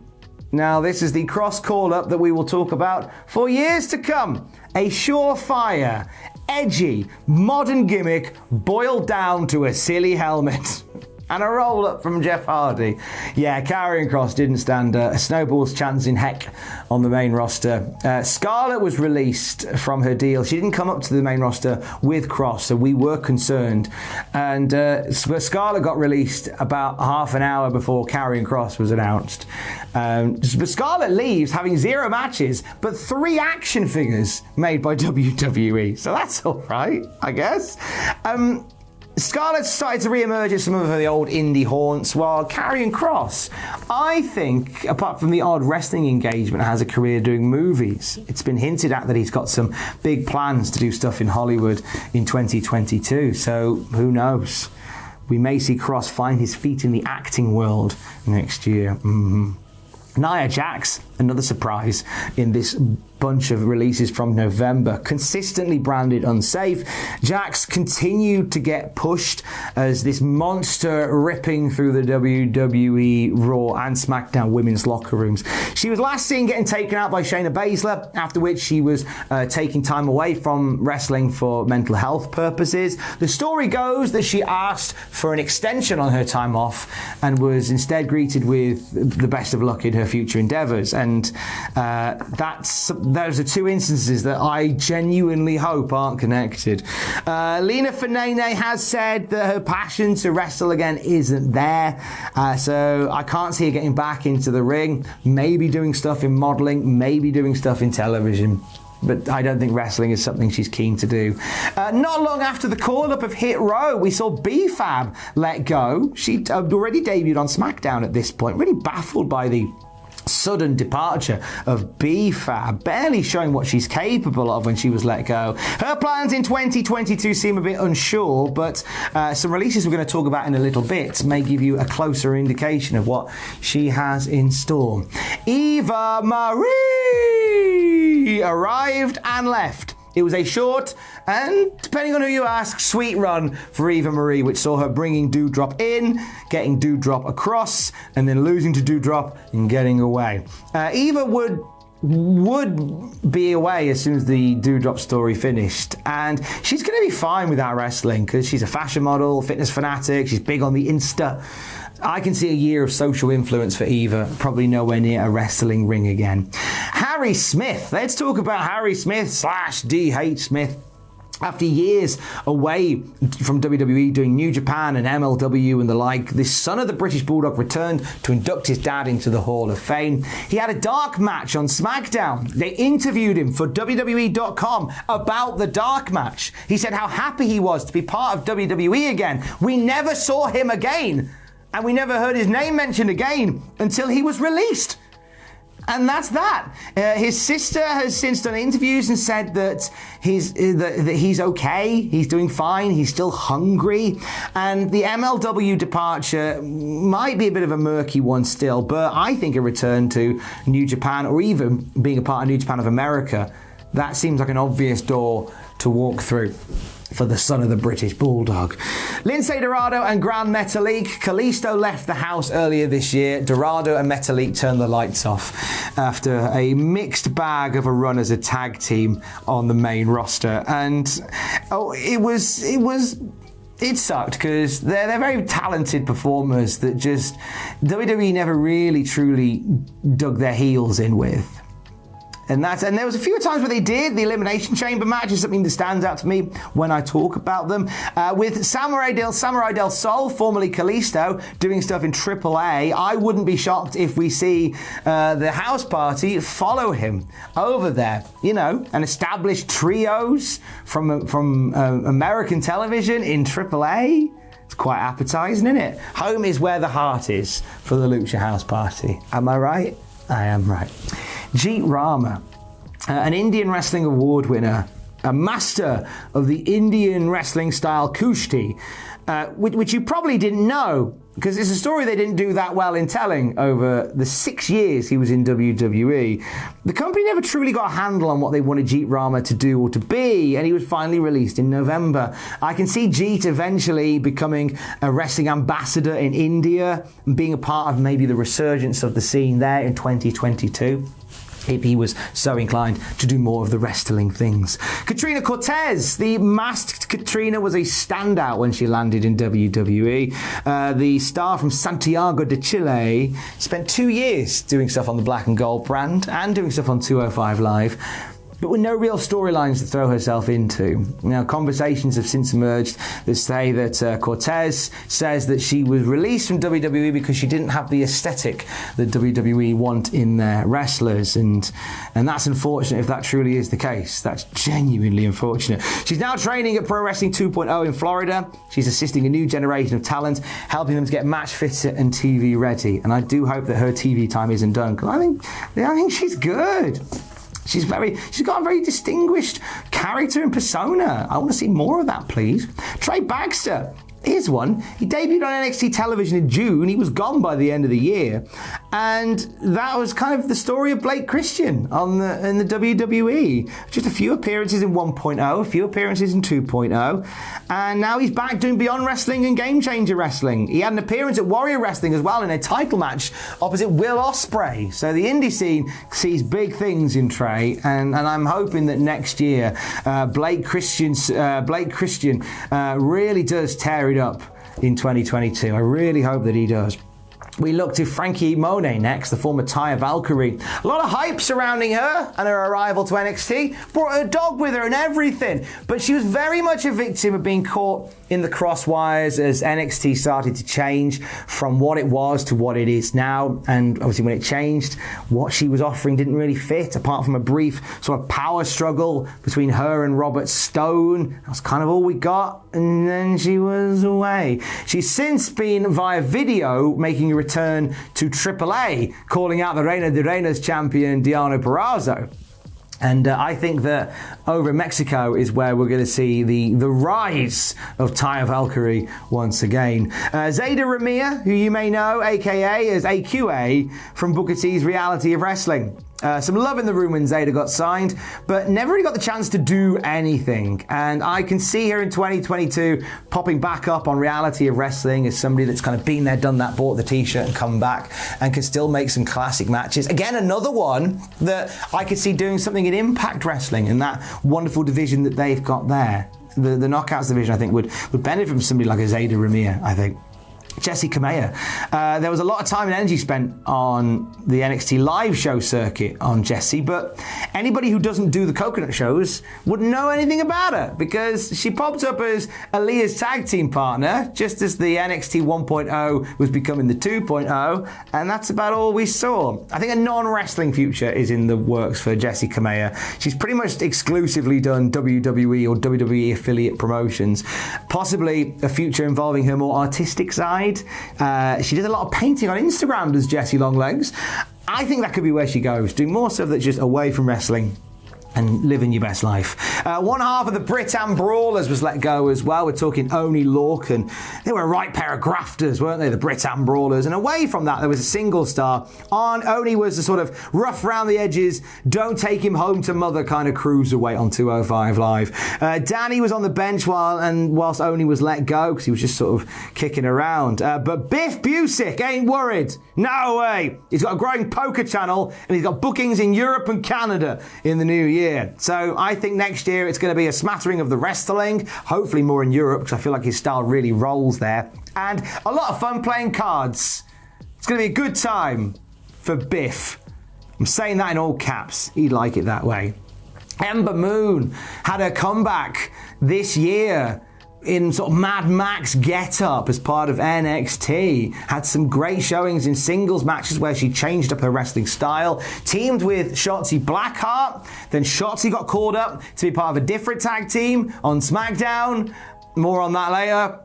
Now, this is the Cross call-up that we will talk about for years to come. A surefire, edgy, modern gimmick boiled down to a silly helmet. And a roll-up from Jeff Hardy. Yeah, Karrion Kross didn't stand a snowball's chance in heck on the main roster. Scarlett was released from her deal. She didn't come up to the main roster with Kross, so we were concerned. And Scarlett got released about half an hour before Karrion Kross was announced. But Scarlett leaves having 0 matches, but 3 action figures made by WWE. So that's all right, I guess. Scarlett started to re-emerge at some of the old indie haunts, while Karrion Kross, I think, apart from the odd wrestling engagement, has a career doing movies. It's been hinted at that he's got some big plans to do stuff in Hollywood in 2022, so who knows? We may see Kross find his feet in the acting world next year. Naya Jax, another surprise in this bunch of releases from November, consistently branded unsafe. Jax continued to get pushed as this monster ripping through the WWE Raw and SmackDown women's locker rooms. She was last seen getting taken out by Shayna Baszler, after which she was taking time away from wrestling for mental health purposes. The story goes that she asked for an extension on her time off and was instead greeted with the best of luck in her future endeavors. And those are 2 instances that I genuinely hope aren't connected. Lena Fenene has said that her passion to wrestle again isn't there, so I can't see her getting back into the ring, maybe doing stuff in modeling, maybe doing stuff in television. But I don't think wrestling is something she's keen to do. Not long after the call-up of Hit Row, we saw B-Fab let go. She'd already debuted on SmackDown at this point, really baffled by the sudden departure of B-Fab, barely showing what she's capable of when she was let go. Her plans in 2022 seem a bit unsure, but some releases we're going to talk about in a little bit may give you a closer indication of what she has in store. Eva Marie arrived and left. It was a short and, depending on who you ask, sweet run for Eva Marie, which saw her bringing Doudrop in, getting Doudrop across, and then losing to Doudrop and getting away. Eva would be away as soon as the Doudrop story finished, and she's going to be fine without wrestling because she's a fashion model, fitness fanatic, she's big on the Insta. I can see a year of social influence for Eva, probably nowhere near a wrestling ring again. Harry Smith. Let's talk about Harry Smith / D.H. Smith. After years away from WWE doing New Japan and MLW and the like, this son of the British Bulldog returned to induct his dad into the Hall of Fame. He had a dark match on SmackDown. They interviewed him for WWE.com about the dark match. He said how happy he was to be part of WWE again. We never saw him again. And we never heard his name mentioned again until he was released. And that's that. His sister has since done interviews and said that he's okay, he's doing fine, he's still hungry. And the MLW departure might be a bit of a murky one still, but I think a return to New Japan, or even being a part of New Japan of America, that seems like an obvious door to walk through. for the son of the British Bulldog. Lindsay Dorado and Gran Metalik. Kalisto left the house earlier this year. Dorado and Metalik turned the lights off after a mixed bag of a run as a tag team on the main roster. And it sucked because they're very talented performers that just WWE never really truly dug their heels in with. And there was a few times where they did. The Elimination Chamber match is something that stands out to me when I talk about them. With Samurai del Sol, formerly Kalisto, doing stuff in AAA, I wouldn't be shocked if we see the House Party follow him over there. You know, and establish trios from American television in AAA. It's quite appetizing, isn't it? Home is where the heart is for the Lucha House Party. Am I right? I am right. Jeet Rama, an Indian Wrestling Award winner, a master of the Indian wrestling style Kushti, which you probably didn't know, because it's a story they didn't do that well in telling over the 6 years he was in WWE. The company never truly got a handle on what they wanted Jeet Rama to do or to be, and he was finally released in November. I can see Jeet eventually becoming a wrestling ambassador in India and being a part of maybe the resurgence of the scene there in 2022. If he was so inclined to do more of the wrestling things. Katrina Cortez, the masked Katrina, was a standout when she landed in WWE. The star from Santiago de Chile spent 2 years doing stuff on the Black and Gold brand and doing stuff on 205 Live, but with no real storylines to throw herself into. Now, conversations have since emerged that say that Cortez says that she was released from WWE because she didn't have the aesthetic that WWE want in their wrestlers, and that's unfortunate if that truly is the case. That's genuinely unfortunate. She's now training at Pro Wrestling 2.0 in Florida. She's assisting a new generation of talent, helping them to get match fit and TV ready. And I do hope that her TV time isn't done, because I think she's good. She's got a very distinguished character and persona. I want to see more of that, please. Trey Baxter. Here's one. He debuted on NXT television in June. He was gone by the end of the year. And that was kind of the story of Blake Christian in the WWE. Just a few appearances in 1.0, a few appearances in 2.0. And now he's back doing Beyond Wrestling and Game Changer Wrestling. He had an appearance at Warrior Wrestling as well in a title match opposite Will Ospreay. So the indie scene sees big things in Trey. And I'm hoping that next year Blake Christian really does tear it up in 2022. I really hope that he does. We look to Frankie Monet next, the former Taya Valkyrie. A lot of hype surrounding her and her arrival to NXT. Brought her dog with her and everything. But she was very much a victim of being caught in the crosswires as NXT started to change from what it was to what it is now. And obviously when it changed, what she was offering didn't really fit, apart from a brief sort of power struggle between her and Robert Stone. That was kind of all we got. And then she was away. She's since been, via video, making a return to AAA, calling out the Reina de Reinas champion Deonna Purrazzo. And I think that over in Mexico is where we're going to see the rise of Taya Valkyrie once again. Zayda Ramia, who you may know, a.k.a. as AQA from Booker T's Reality of Wrestling. Some love in the room when Zayda got signed, but never really got the chance to do anything. And I can see her in 2022 popping back up on Reality of Wrestling as somebody that's kind of been there, done that, bought the t-shirt and come back and can still make some classic matches. Again, another one that I could see doing something in Impact Wrestling and that wonderful division that they've got there. The Knockouts division, I think, would benefit from somebody like a Zayda Ramia, I think. Jessie Kamea. There was a lot of time and energy spent on the NXT live show circuit on Jessie, but anybody who doesn't do the coconut shows wouldn't know anything about her because she popped up as Aaliyah's tag team partner just as the NXT 1.0 was becoming the 2.0, and that's about all we saw. I think a non-wrestling future is in the works for Jessie Kamea. She's pretty much exclusively done WWE or WWE affiliate promotions, possibly a future involving her more artistic side. She did a lot of painting on Instagram, does Jessie Longlegs. I think that could be where she goes, doing more stuff that's just away from wrestling and living your best life. One half of the Britam Brawlers was let go as well. We're talking Oni Lorcan, and they were a right pair of grafters, weren't they, the Britam Brawlers? And away from that, there was a single star. Oni was the sort of rough round the edges, don't take him home to mother kind of cruiserweight on 205 Live. Danny was on the bench whilst Oni was let go because he was just sort of kicking around. But Biff Busick ain't worried. No way. He's got a growing poker channel and he's got bookings in Europe and Canada in the new year. So I think next year it's going to be a smattering of the wrestling, hopefully more in Europe because I feel like his style really rolls there. And a lot of fun playing cards. It's going to be a good time for Biff. I'm saying that in all caps. He'd like it that way. Ember Moon had her comeback this year in sort of Mad Max get-up as part of NXT. Had some great showings in singles matches where she changed up her wrestling style. Teamed with Shotzi Blackheart. Then Shotzi got called up to be part of a different tag team on SmackDown. More on that later.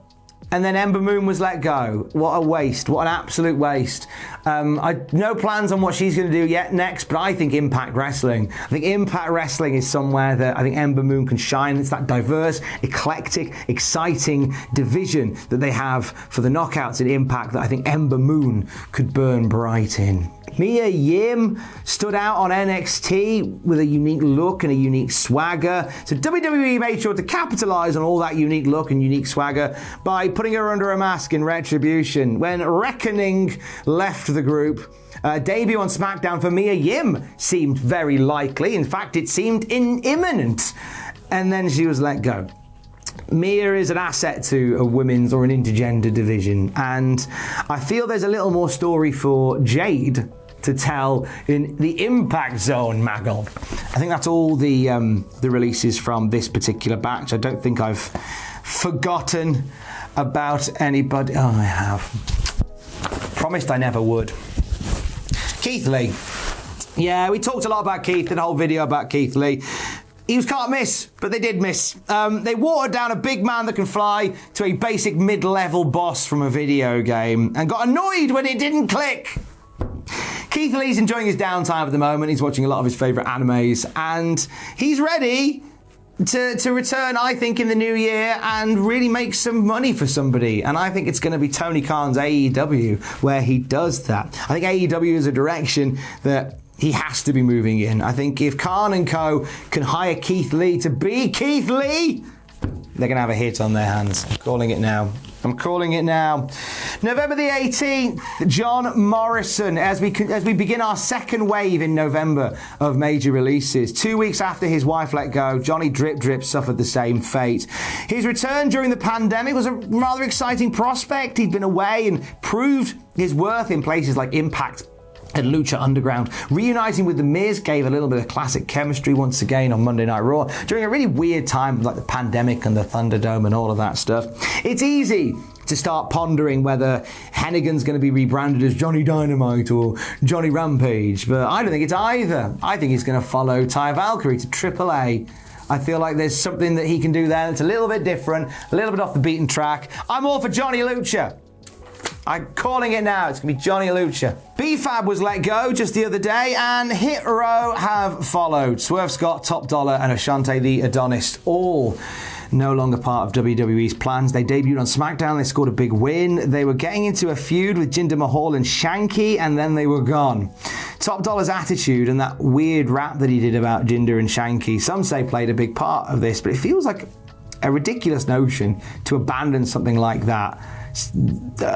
And then Ember Moon was let go. What a waste. What an absolute waste. No plans on what she's going to do yet next, but I think Impact Wrestling. I think Impact Wrestling is somewhere that I think Ember Moon can shine. It's that diverse, eclectic, exciting division that they have for the knockouts in Impact that I think Ember Moon could burn bright in. Mia Yim stood out on NXT with a unique look and a unique swagger. So WWE made sure to capitalize on all that unique look and unique swagger by putting her under a mask in Retribution. When Reckoning left the group, debut on SmackDown for Mia Yim seemed very likely. In fact, it seemed imminent. And then she was let go. Mia is an asset to a women's or an intergender division, and I feel there's a little more story for Jade to tell in the Impact Zone, Maggle. I think that's all the releases from this particular batch. I don't think I've forgotten about anybody. Oh, I have. Promised I never would. Keith Lee. Yeah, we talked a lot about Keith in the whole video about Keith Lee. He was can't miss, but they did miss. They watered down a big man that can fly to a basic mid-level boss from a video game and got annoyed when it didn't click. Keith Lee's enjoying his downtime at the moment. He's watching a lot of his favourite animes and he's ready to return, I think, in the new year and really make some money for somebody. And I think it's going to be Tony Khan's AEW where he does that. I think AEW is a direction that he has to be moving in. I think if Khan and Co. can hire Keith Lee to be Keith Lee, they're going to have a hit on their hands. I'm calling it now. November the 18th, John Morrison, as we begin our second wave in November of major releases. 2 weeks after his wife let go, Johnny Drip Drip suffered the same fate. His return during the pandemic was a rather exciting prospect. He'd been away and proved his worth in places like Impact and Lucha Underground. Reuniting with The Miz gave a little bit of classic chemistry once again on Monday Night Raw during a really weird time like the pandemic and the Thunderdome and all of that stuff. It's easy to start pondering whether Hennigan's going to be rebranded as Johnny Dynamite or Johnny Rampage, but I don't think it's either. I think he's going to follow Ty Valkyrie to AAA. I feel like there's something that he can do there that's a little bit different, a little bit off the beaten track. I'm all for Johnny Lucha. I'm calling it now. It's going to be Johnny Lucha. B-Fab was let go just the other day, and Hit Row have followed. Swerve Scott, Top Dollar, and Ashante the Adonis, all no longer part of WWE's plans. They debuted on SmackDown. They scored a big win. They were getting into a feud with Jinder Mahal and Shanky, and then they were gone. Top Dollar's attitude and that weird rap that he did about Jinder and Shanky, some say played a big part of this, but it feels like a ridiculous notion to abandon something like that.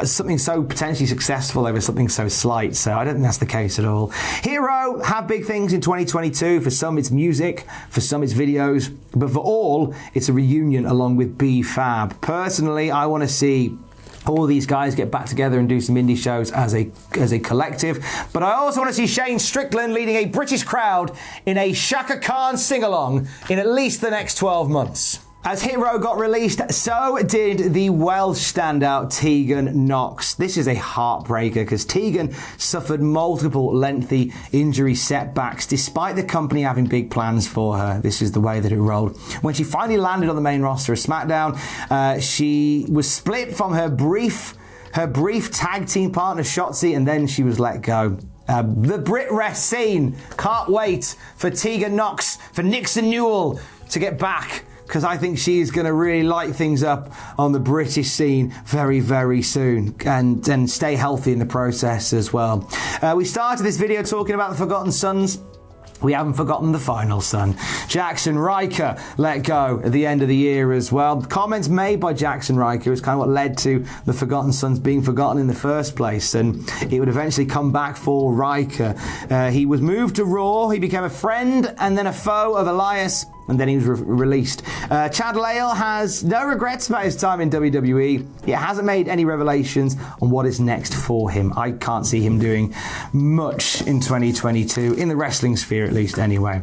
Something so potentially successful over something so slight, so I don't think that's the case at all. Hero have big things in 2022. For some it's music, for some it's videos, but for all it's a reunion along with B-Fab. Personally, I want to see all these guys get back together and do some indie shows as a collective, but I also want to see Shane Strickland leading a British crowd in a Shaka Khan sing-along in at least the next 12 months. As Hit Row got released, so did the Welsh standout Tegan Knox. This is a heartbreaker because Tegan suffered multiple lengthy injury setbacks despite the company having big plans for her. This is the way that it rolled. When she finally landed on the main roster of SmackDown, she was split from her brief tag team partner Shotzi, and then she was let go. The Brit Rest scene. Can't wait for Tegan Knox, for Nixon Newell to get back, because I think she is going to really light things up on the British scene very, very soon, and stay healthy in the process as well. We started this video talking about the Forgotten Sons. We haven't forgotten the final son. Jackson Riker let go at the end of the year as well. Comments made by Jackson Riker is kind of what led to the Forgotten Sons being forgotten in the first place, and it would eventually come back for Riker. He was moved to Raw, he became a friend and then a foe of Elias, and then he was released. Chad Lale has no regrets about his time in WWE. He hasn't made any revelations on what is next for him. I can't see him doing much in 2022, in the wrestling sphere at least anyway.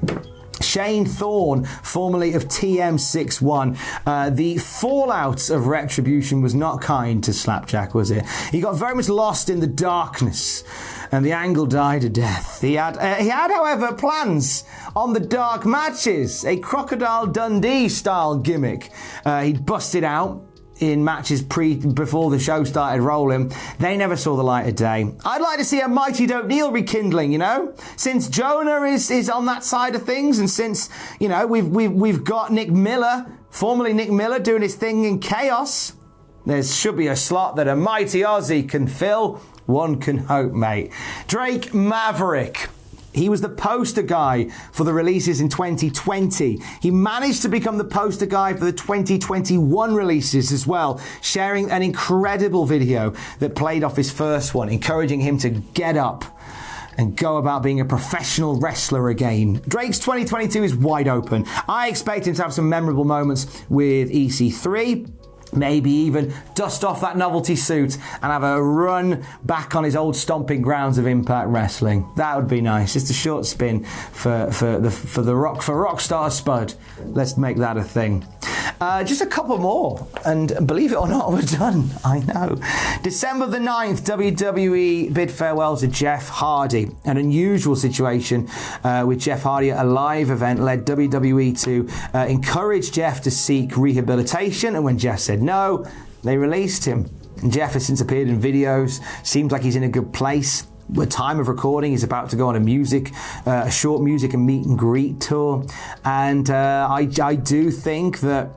Shane Thorne, formerly of TM61. The fallout of Retribution was not kind to Slapjack, was it? He got very much lost in the darkness, and the angle died a death. He had, however, plans on the dark matches, a Crocodile Dundee style gimmick. He busted out in matches before the show started rolling. They never saw the light of day. I'd like to see a Mighty Dope Neil rekindling, you know, since Jonah is on that side of things, and since, you know, we've got Nick Miller, formerly Nick Miller, doing his thing in Chaos. There should be a slot that a Mighty Aussie can fill. One can hope, mate. Drake Maverick. He was the poster guy for the releases in 2020. He managed to become the poster guy for the 2021 releases as well, sharing an incredible video that played off his first one, encouraging him to get up and go about being a professional wrestler again. Drake's 2022 is wide open. I expect him to have some memorable moments with EC3. Maybe even dust off that novelty suit and have a run back on his old stomping grounds of Impact Wrestling. That would be nice. Just a short spin for Rockstar Spud. Let's make that a thing. Just a couple more, and believe it or not, we're done. I know. December the 9th, WWE bid farewell to Jeff Hardy. An unusual situation with Jeff Hardy at a live event led WWE to encourage Jeff to seek rehabilitation, and when Jeff said no, they released him. And Jeff has since appeared in videos. Seems like he's in a good place. At time of recording, he's about to go on a short music and meet and greet tour. And I do think that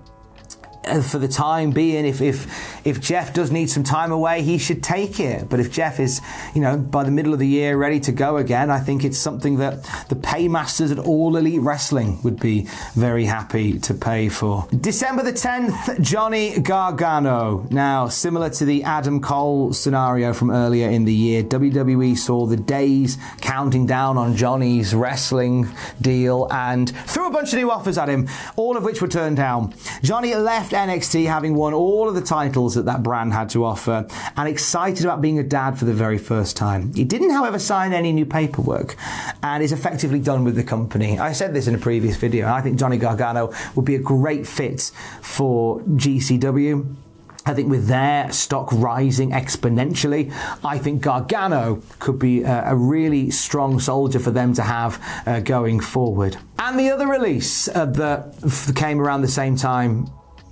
for the time being, if Jeff does need some time away, he should take it. But if Jeff is, you know, by the middle of the year ready to go again, I think it's something that the paymasters at All Elite Wrestling would be very happy to pay for. December the 10th, Johnny Gargano. Now, similar to the Adam Cole scenario from earlier in the year, WWE saw the days counting down on Johnny's wrestling deal and threw a bunch of new offers at him, all of which were turned down. Johnny left NXT having won all of the titles that brand had to offer, and excited about being a dad for the very first time. He didn't, however, sign any new paperwork and is effectively done with the company. I said this in a previous video. I think Johnny Gargano would be a great fit for GCW. I think with their stock rising exponentially, I think Gargano could be a really strong soldier for them to have going forward. And the other release that came around the same time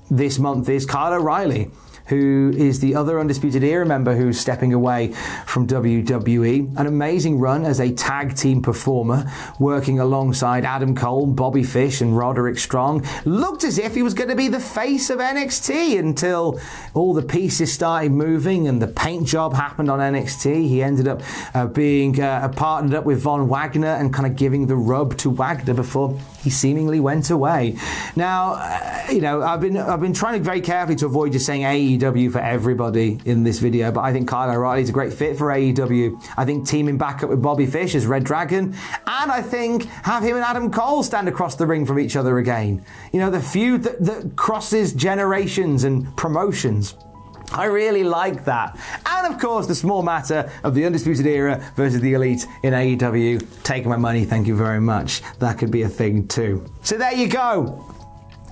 this month is Kyle O'Reilly, who is the other Undisputed Era member who's stepping away from WWE. An amazing run as a tag team performer, working alongside Adam Cole, Bobby Fish and Roderick Strong. Looked as if he was going to be the face of NXT until all the pieces started moving and the paint job happened on NXT. He ended up being partnered up with Von Wagner and kind of giving the rub to Wagner before he seemingly went away. Now, I've been trying very carefully to avoid just saying AEW for everybody in this video, but I think Kyle O'Reilly is a great fit for AEW. I think teaming back up with Bobby Fish as Red Dragon, and I think have him and Adam Cole stand across the ring from each other again. You know, the feud that crosses generations and promotions. I really like that. And of course, the small matter of the Undisputed Era versus the Elite in AEW. Taking my money, thank you very much. That could be a thing too. So there you go.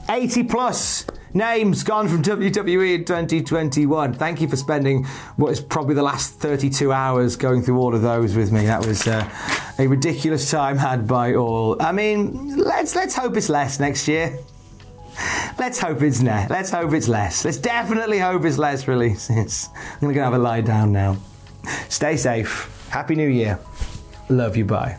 80 plus names gone from WWE in 2021. Thank you for spending what is probably the last 32 hours going through all of those with me. That was a ridiculous time had by all. I mean, let's hope it's less next year. Let's hope it's less. Let's definitely hope it's less releases. I'm going to go have a lie down now. Stay safe. Happy New Year. Love you, bye.